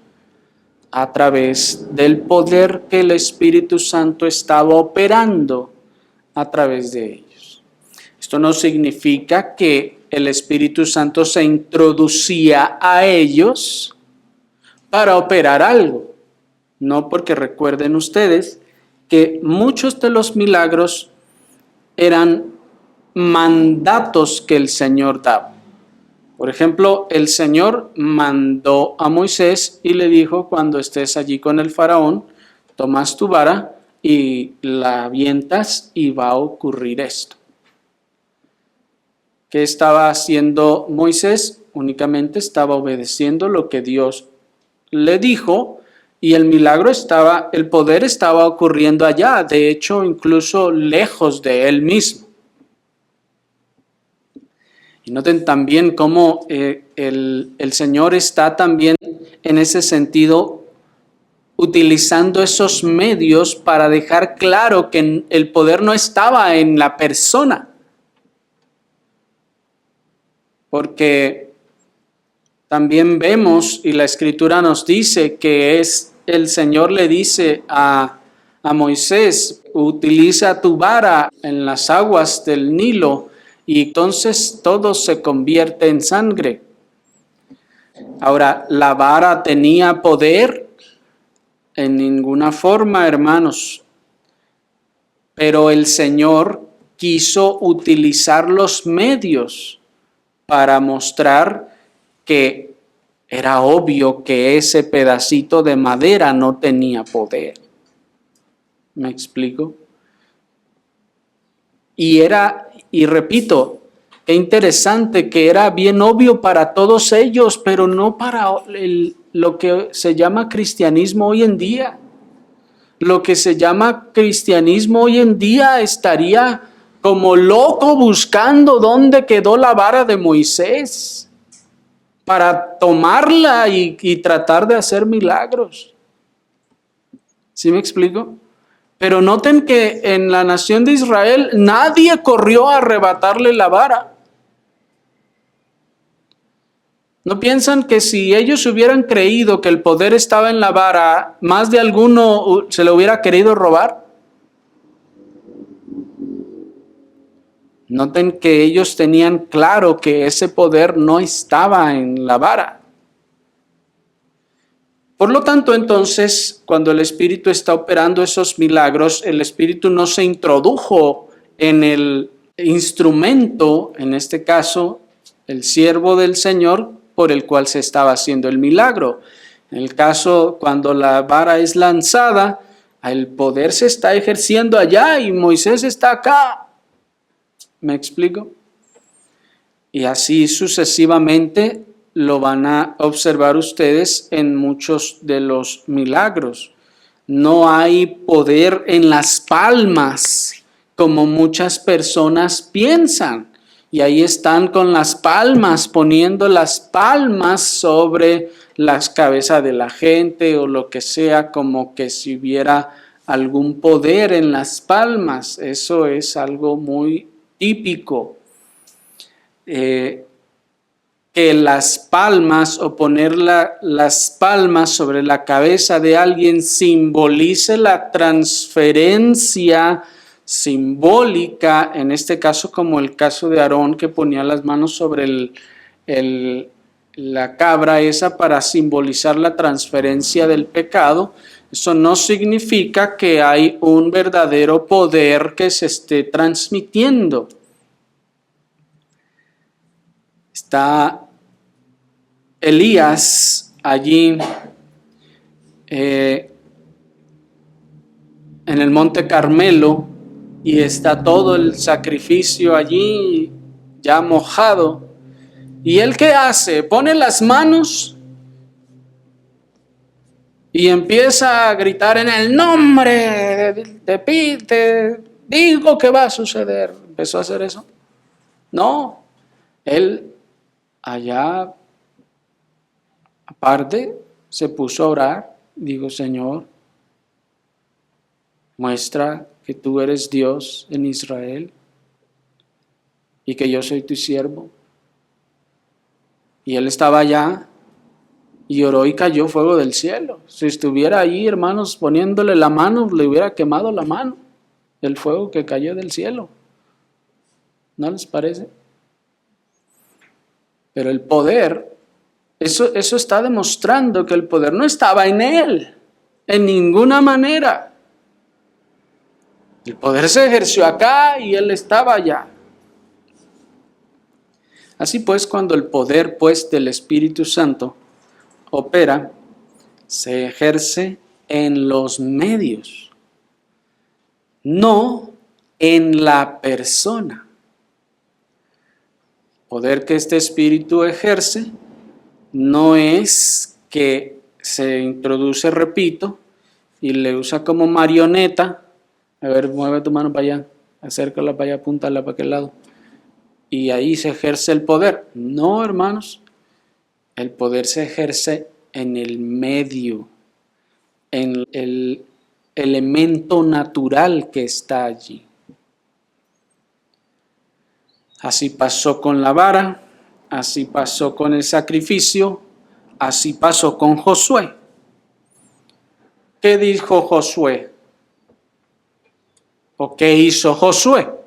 A través del poder que el Espíritu Santo estaba operando a través de ellos. Esto no significa que el Espíritu Santo se introducía a ellos para operar algo. No, porque recuerden ustedes que muchos de los milagros eran mandatos que el Señor daba. Por ejemplo, el Señor mandó a Moisés y le dijo: cuando estés allí con el faraón, tomas tu vara y la avientas y va a ocurrir esto. ¿Qué estaba haciendo Moisés? Únicamente estaba obedeciendo lo que Dios le dijo, y el milagro estaba, el poder estaba ocurriendo allá, de hecho incluso lejos de él mismo. Y noten también cómo el Señor está también en ese sentido utilizando esos medios para dejar claro que el poder no estaba en la persona. Porque también vemos, y la Escritura nos dice, que es el Señor le dice a Moisés: utiliza tu vara en las aguas del Nilo, y entonces todo se convierte en sangre. Ahora, ¿la vara tenía poder? En ninguna forma, hermanos. Pero el Señor quiso utilizar los medios para mostrar que era obvio que ese pedacito de madera no tenía poder. ¿Me explico? Y repito, qué interesante que era bien obvio para todos ellos, pero no para lo que se llama cristianismo hoy en día. Lo que se llama cristianismo hoy en día estaría como loco buscando dónde quedó la vara de Moisés para tomarla y tratar de hacer milagros. ¿Sí me explico? Pero noten que en la nación de Israel nadie corrió a arrebatarle la vara. ¿No piensan que si ellos hubieran creído que el poder estaba en la vara, más de alguno se le hubiera querido robar? Noten que ellos tenían claro que ese poder no estaba en la vara. Por lo tanto, entonces, cuando el Espíritu está operando esos milagros, el Espíritu no se introdujo en el instrumento, en este caso, el siervo del Señor, por el cual se estaba haciendo el milagro. En el caso, cuando la vara es lanzada, el poder se está ejerciendo allá y Moisés está acá. ¿Me explico? Y así sucesivamente lo van a observar ustedes en muchos de los milagros. No hay poder en las palmas, como muchas personas piensan. Y ahí están con las palmas, poniendo las palmas sobre las cabezas de la gente o lo que sea, como que si hubiera algún poder en las palmas. Eso es algo muy típico. Que las palmas o poner las palmas sobre la cabeza de alguien simbolice la transferencia simbólica, en este caso como el caso de Aarón, que ponía las manos sobre la cabra esa para simbolizar la transferencia del pecado. Eso no significa que hay un verdadero poder que se esté transmitiendo. Está Elías allí en el Monte Carmelo y está todo el sacrificio allí ya mojado. ¿Y él qué hace? Pone las manos y empieza a gritar en el nombre te digo que va a suceder. ¿Empezó a hacer eso? No, él allá aparte se puso a orar. Digo, Señor, muestra que tú eres Dios en Israel y que yo soy tu siervo. Y él estaba allá y oró y cayó fuego del cielo. Si estuviera ahí, hermanos, poniéndole la mano, le hubiera quemado la mano el fuego que cayó del cielo. ¿No les parece? Pero el poder, eso está demostrando que el poder no estaba en él, en ninguna manera. El poder se ejerció acá y él estaba allá. Así pues, cuando el poder pues del Espíritu Santo opera, se ejerce en los medios, no en la persona. El poder que este Espíritu ejerce no es que se introduce, repito, y le usa como marioneta. A ver, mueve tu mano para allá, acércala para allá, apúntala para aquel lado. Y ahí se ejerce el poder. No, hermanos, el poder se ejerce en el medio, en el elemento natural que está allí. Así pasó con la vara, así pasó con el sacrificio, así pasó con Josué. ¿Qué dijo Josué? ¿O qué hizo Josué?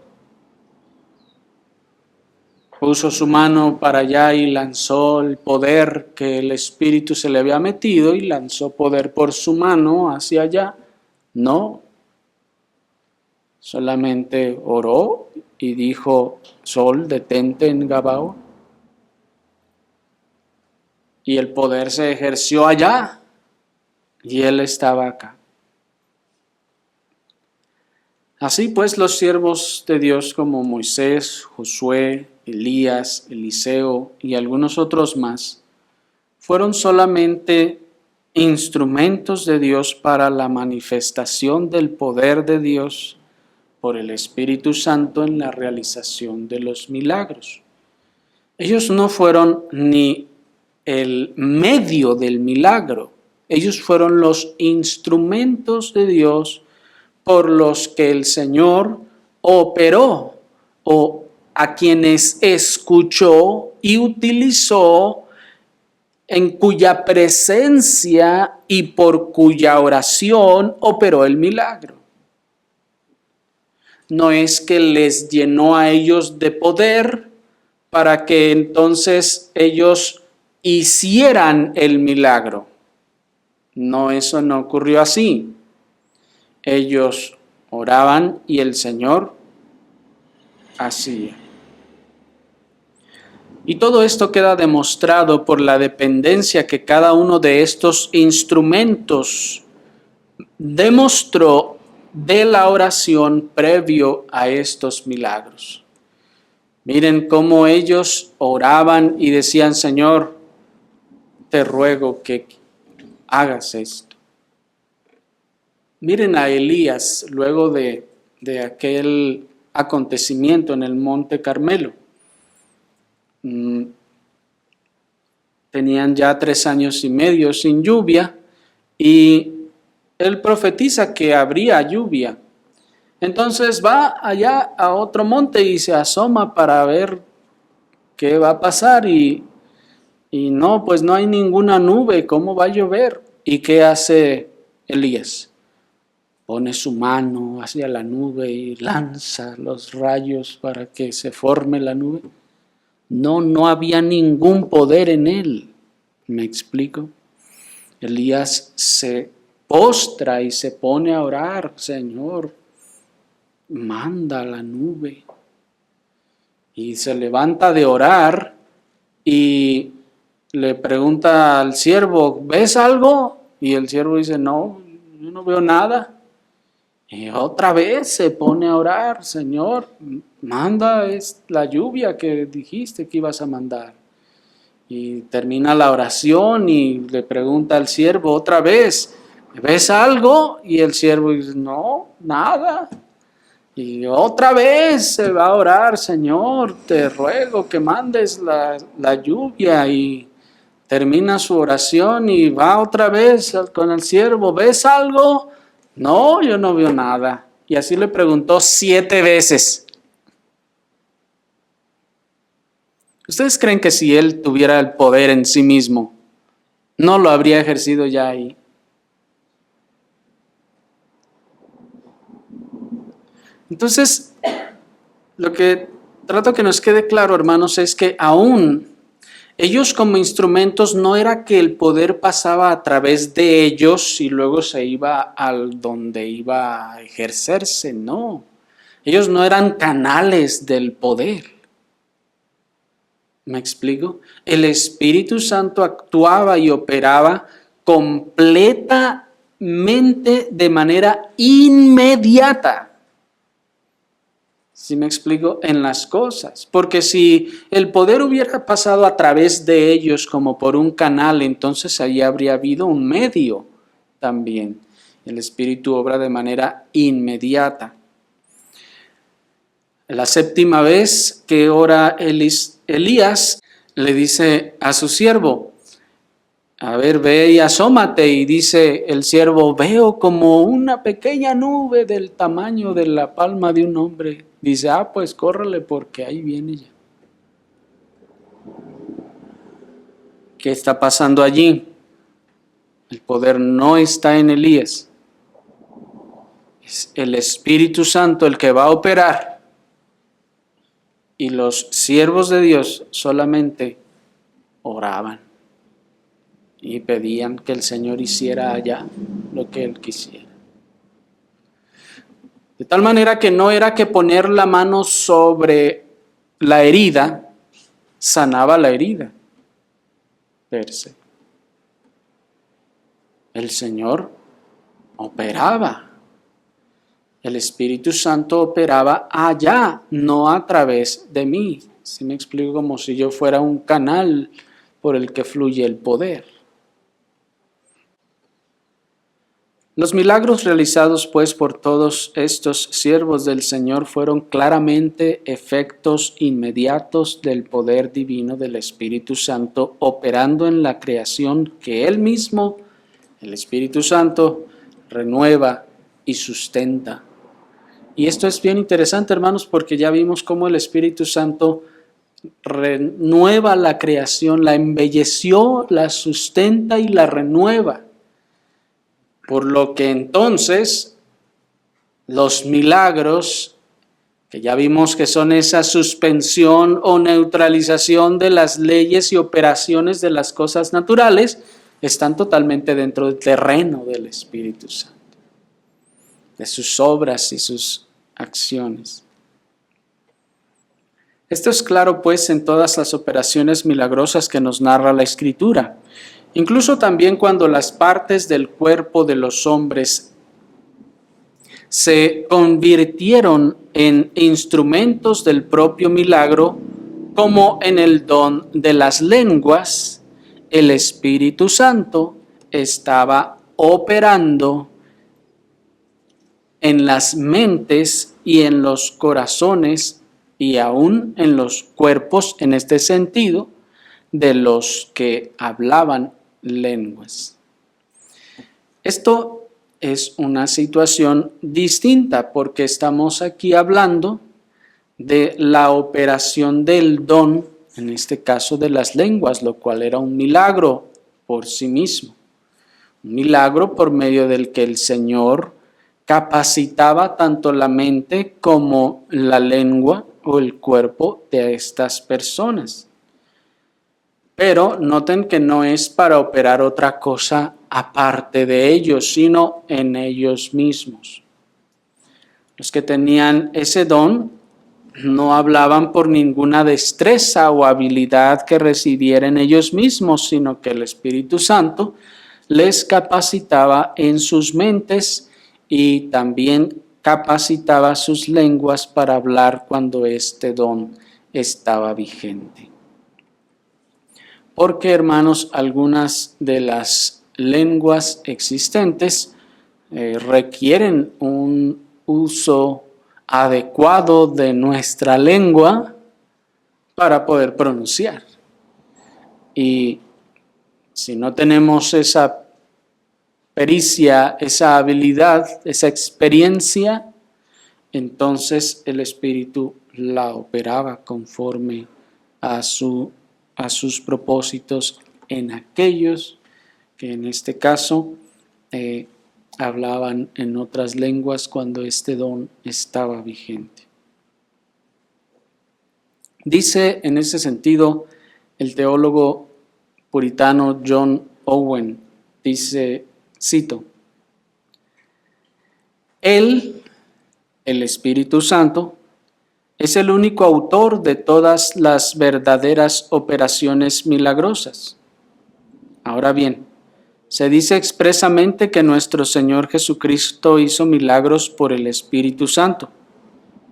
Puso su mano para allá y lanzó el poder que el Espíritu se le había metido y lanzó poder por su mano hacia allá. No, solamente oró y dijo, Sol, detente en Gabaón. Y el poder se ejerció allá y él estaba acá. Así pues, los siervos de Dios como Moisés, Josué, Elías, Eliseo y algunos otros más, fueron solamente instrumentos de Dios para la manifestación del poder de Dios por el Espíritu Santo en la realización de los milagros. Ellos no fueron ni el medio del milagro, ellos fueron los instrumentos de Dios por los que el Señor operó o a quienes escuchó y utilizó, en cuya presencia y por cuya oración operó el milagro. No es que les llenó a ellos de poder para que entonces ellos hicieran el milagro. No, eso no ocurrió así. Ellos oraban y el Señor hacía. Y todo esto queda demostrado por la dependencia que cada uno de estos instrumentos demostró de la oración previo a estos milagros. Miren cómo ellos oraban y decían, Señor, te ruego que hagas esto. Miren a Elías luego de aquel acontecimiento en el Monte Carmelo. Tenían ya 3 años y medio sin lluvia y él profetiza que habría lluvia. Entonces va allá a otro monte y se asoma para ver qué va a pasar y no, pues no hay ninguna nube, ¿cómo va a llover? ¿Y qué hace Elías? Pone su mano hacia la nube y lanza los rayos para que se forme la nube. No había ningún poder en él. ¿Me explico? Elías se postra y se pone a orar. Señor, manda la nube. Y se levanta de orar y le pregunta al siervo, ¿ves algo? Y el siervo dice, no, yo no veo nada. Y otra vez se pone a orar, Señor, manda la lluvia que dijiste que ibas a mandar. Y termina la oración y le pregunta al siervo otra vez, ¿ves algo? Y el siervo dice, no, nada. Y otra vez se va a orar, Señor, te ruego que mandes la lluvia. Y termina su oración y va otra vez con el siervo, ¿ves algo? No, yo no veo nada. Y así le preguntó 7 veces. ¿Ustedes creen que si él tuviera el poder en sí mismo, no lo habría ejercido ya ahí? Entonces, lo que trato que nos quede claro, hermanos, es que aún ellos como instrumentos no era que el poder pasaba a través de ellos y luego se iba al donde iba a ejercerse, no. Ellos no eran canales del poder. ¿Me explico? El Espíritu Santo actuaba y operaba completamente de manera inmediata. ¿Sí me explico? En las cosas. Porque si el poder hubiera pasado a través de ellos como por un canal, entonces ahí habría habido un medio también. El Espíritu obra de manera inmediata. La 7ª vez que ora Elías, le dice a su siervo, a ver, ve y asómate, y dice el siervo, veo como una pequeña nube del tamaño de la palma de un hombre. Dice, pues córrele porque ahí viene ya. ¿Qué está pasando allí? El poder no está en Elías. Es el Espíritu Santo el que va a operar. Y los siervos de Dios solamente oraban y pedían que el Señor hiciera allá lo que Él quisiera. De tal manera que no era que poner la mano sobre la herida sanaba la herida per se. El Señor operaba. El Espíritu Santo operaba allá, no a través de mí. ¿Sí me explico? Como si yo fuera un canal por el que fluye el poder. Los milagros realizados pues por todos estos siervos del Señor fueron claramente efectos inmediatos del poder divino del Espíritu Santo operando en la creación que Él mismo, el Espíritu Santo, renueva y sustenta. Y esto es bien interesante, hermanos, porque ya vimos cómo el Espíritu Santo renueva la creación, la embelleció, la sustenta y la renueva. Por lo que entonces los milagros, que ya vimos que son esa suspensión o neutralización de las leyes y operaciones de las cosas naturales, están totalmente dentro del terreno del Espíritu Santo, de sus obras y sus acciones. Esto es claro pues en todas las operaciones milagrosas que nos narra la Escritura. Incluso también cuando las partes del cuerpo de los hombres se convirtieron en instrumentos del propio milagro, como en el don de las lenguas el Espíritu Santo estaba operando en las mentes y en los corazones y aún en los cuerpos, en este sentido, de los que hablaban lenguas. Esto es una situación distinta porque estamos aquí hablando de la operación del don, en este caso de las lenguas, lo cual era un milagro por sí mismo. Un milagro por medio del que el Señor capacitaba tanto la mente como la lengua o el cuerpo de estas personas. Pero noten que no es para operar otra cosa aparte de ellos, sino en ellos mismos. Los que tenían ese don no hablaban por ninguna destreza o habilidad que recibieran ellos mismos, sino que el Espíritu Santo les capacitaba en sus mentes y también capacitaba sus lenguas para hablar cuando este don estaba vigente. Porque, hermanos, algunas de las lenguas existentes requieren un uso adecuado de nuestra lengua para poder pronunciar. Y si no tenemos esa pericia, esa habilidad, esa experiencia, entonces el Espíritu la operaba conforme a sus propósitos en aquellos que en este caso hablaban en otras lenguas cuando este don estaba vigente. Dice en ese sentido el teólogo puritano John Owen, dice, cito, Él, el Espíritu Santo, es el único autor de todas las verdaderas operaciones milagrosas. Ahora bien, se dice expresamente que nuestro Señor Jesucristo hizo milagros por el Espíritu Santo,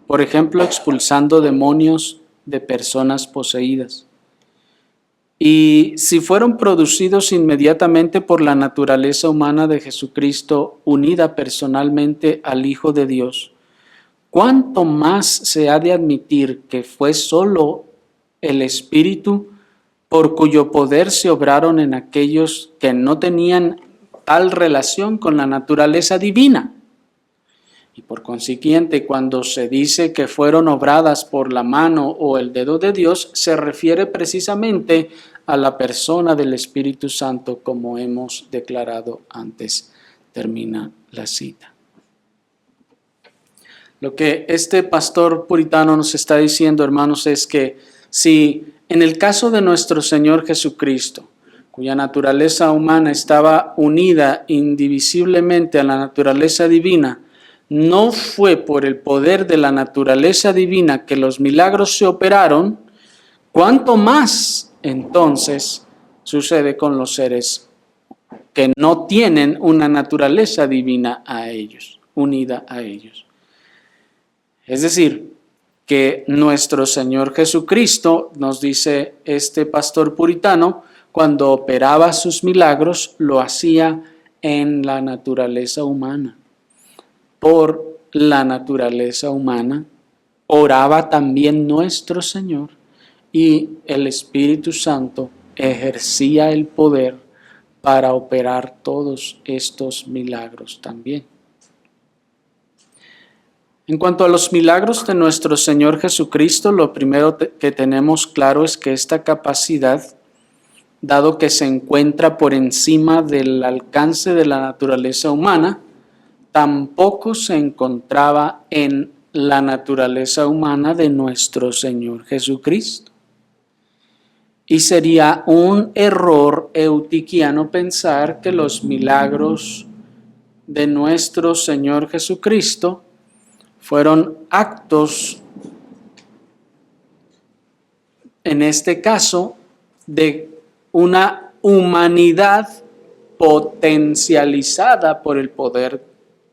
por ejemplo, expulsando demonios de personas poseídas. Y si fueron producidos inmediatamente por la naturaleza humana de Jesucristo, unida personalmente al Hijo de Dios, ¿cuánto más se ha de admitir que fue solo el Espíritu por cuyo poder se obraron en aquellos que no tenían tal relación con la naturaleza divina? Y por consiguiente, cuando se dice que fueron obradas por la mano o el dedo de Dios, se refiere precisamente a la persona del Espíritu Santo, como hemos declarado antes. Termina la cita. Lo que este pastor puritano nos está diciendo, hermanos, es que si en el caso de nuestro Señor Jesucristo, cuya naturaleza humana estaba unida indivisiblemente a la naturaleza divina, no fue por el poder de la naturaleza divina que los milagros se operaron, ¿cuánto más entonces sucede con los seres que no tienen una naturaleza divina a ellos, unida a ellos? Es decir, que nuestro Señor Jesucristo, nos dice este pastor puritano, cuando operaba sus milagros, lo hacía en la naturaleza humana. Por la naturaleza humana, oraba también nuestro Señor y el Espíritu Santo ejercía el poder para operar todos estos milagros también. En cuanto a los milagros de nuestro Señor Jesucristo, lo primero que tenemos claro es que esta capacidad, dado que se encuentra por encima del alcance de la naturaleza humana, tampoco se encontraba en la naturaleza humana de nuestro Señor Jesucristo. Y sería un error eutiquiano pensar que los milagros de nuestro Señor Jesucristo fueron actos, en este caso, de una humanidad potencializada por el poder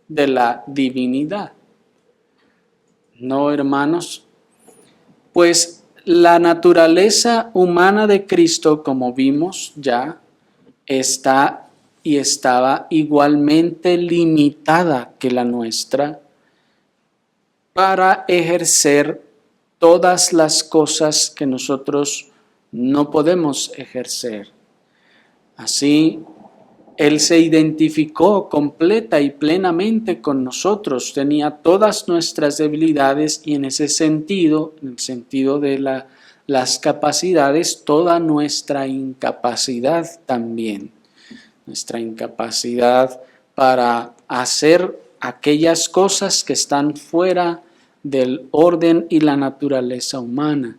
de la divinidad. No, hermanos, pues la naturaleza humana de Cristo, como vimos ya, está y estaba igualmente limitada que la nuestra para ejercer todas las cosas que nosotros no podemos ejercer. Así, Él se identificó completa y plenamente con nosotros, tenía todas nuestras debilidades y en ese sentido, en el sentido de las capacidades, toda nuestra incapacidad también. Nuestra incapacidad para hacer aquellas cosas que están fuera del orden y la naturaleza humana.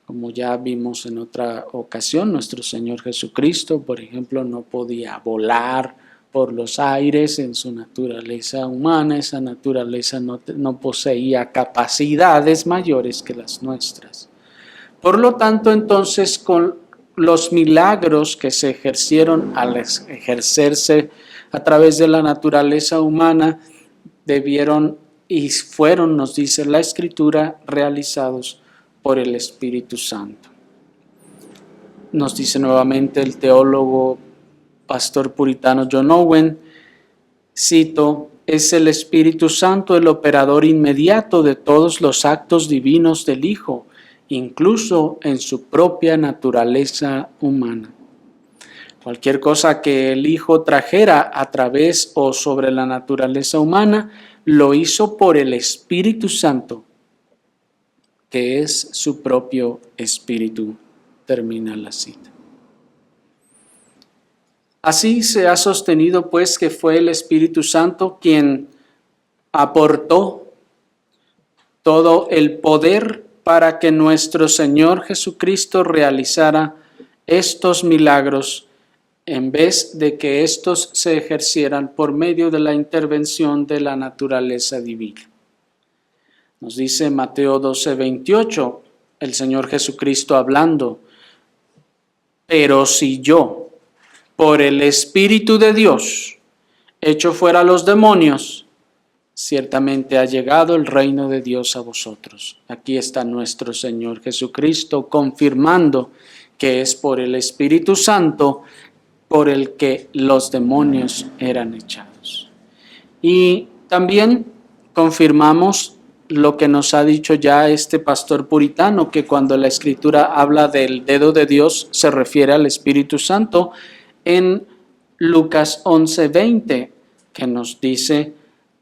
Como ya vimos en otra ocasión, nuestro Señor Jesucristo, por ejemplo, no podía volar por los aires en su naturaleza humana. Esa naturaleza no poseía capacidades mayores que las nuestras. Por lo tanto, entonces, con los milagros que se ejercieron al ejercerse a través de la naturaleza humana, debieron y fueron, nos dice la Escritura, realizados por el Espíritu Santo. Nos dice nuevamente el teólogo pastor puritano John Owen, cito, es el Espíritu Santo el operador inmediato de todos los actos divinos del Hijo, incluso en su propia naturaleza humana. Cualquier cosa que el Hijo trajera a través o sobre la naturaleza humana, lo hizo por el Espíritu Santo, que es su propio Espíritu. Termina la cita. Así se ha sostenido pues que fue el Espíritu Santo quien aportó todo el poder para que nuestro Señor Jesucristo realizara estos milagros en vez de que estos se ejercieran por medio de la intervención de la naturaleza divina. Nos dice Mateo 12:28, el Señor Jesucristo hablando, pero si yo, por el Espíritu de Dios, echo fuera los demonios, ciertamente ha llegado el reino de Dios a vosotros. Aquí está nuestro Señor Jesucristo confirmando que es por el Espíritu Santo por el que los demonios eran echados. Y también confirmamos lo que nos ha dicho ya este pastor puritano, que cuando la Escritura habla del dedo de Dios se refiere al Espíritu Santo en Lucas 11:20, que nos dice,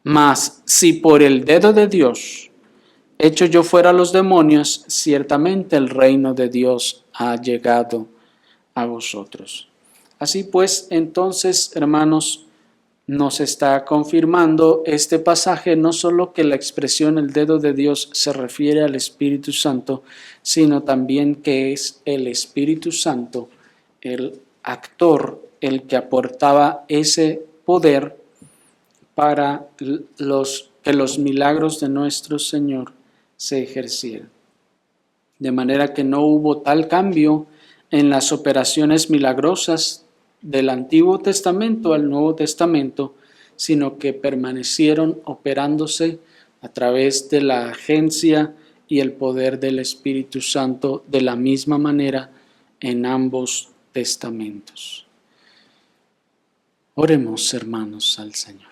mas si por el dedo de Dios echo yo fuera los demonios, ciertamente el reino de Dios ha llegado a vosotros. Así pues, entonces, hermanos, nos está confirmando este pasaje no solo que la expresión el dedo de Dios se refiere al Espíritu Santo, sino también que es el Espíritu Santo el actor, el que aportaba ese poder para que los milagros de nuestro Señor se ejercieran. De manera que no hubo tal cambio en las operaciones milagrosas del Antiguo Testamento al Nuevo Testamento, sino que permanecieron operándose a través de la agencia y el poder del Espíritu Santo de la misma manera en ambos testamentos. Oremos, hermanos, al Señor.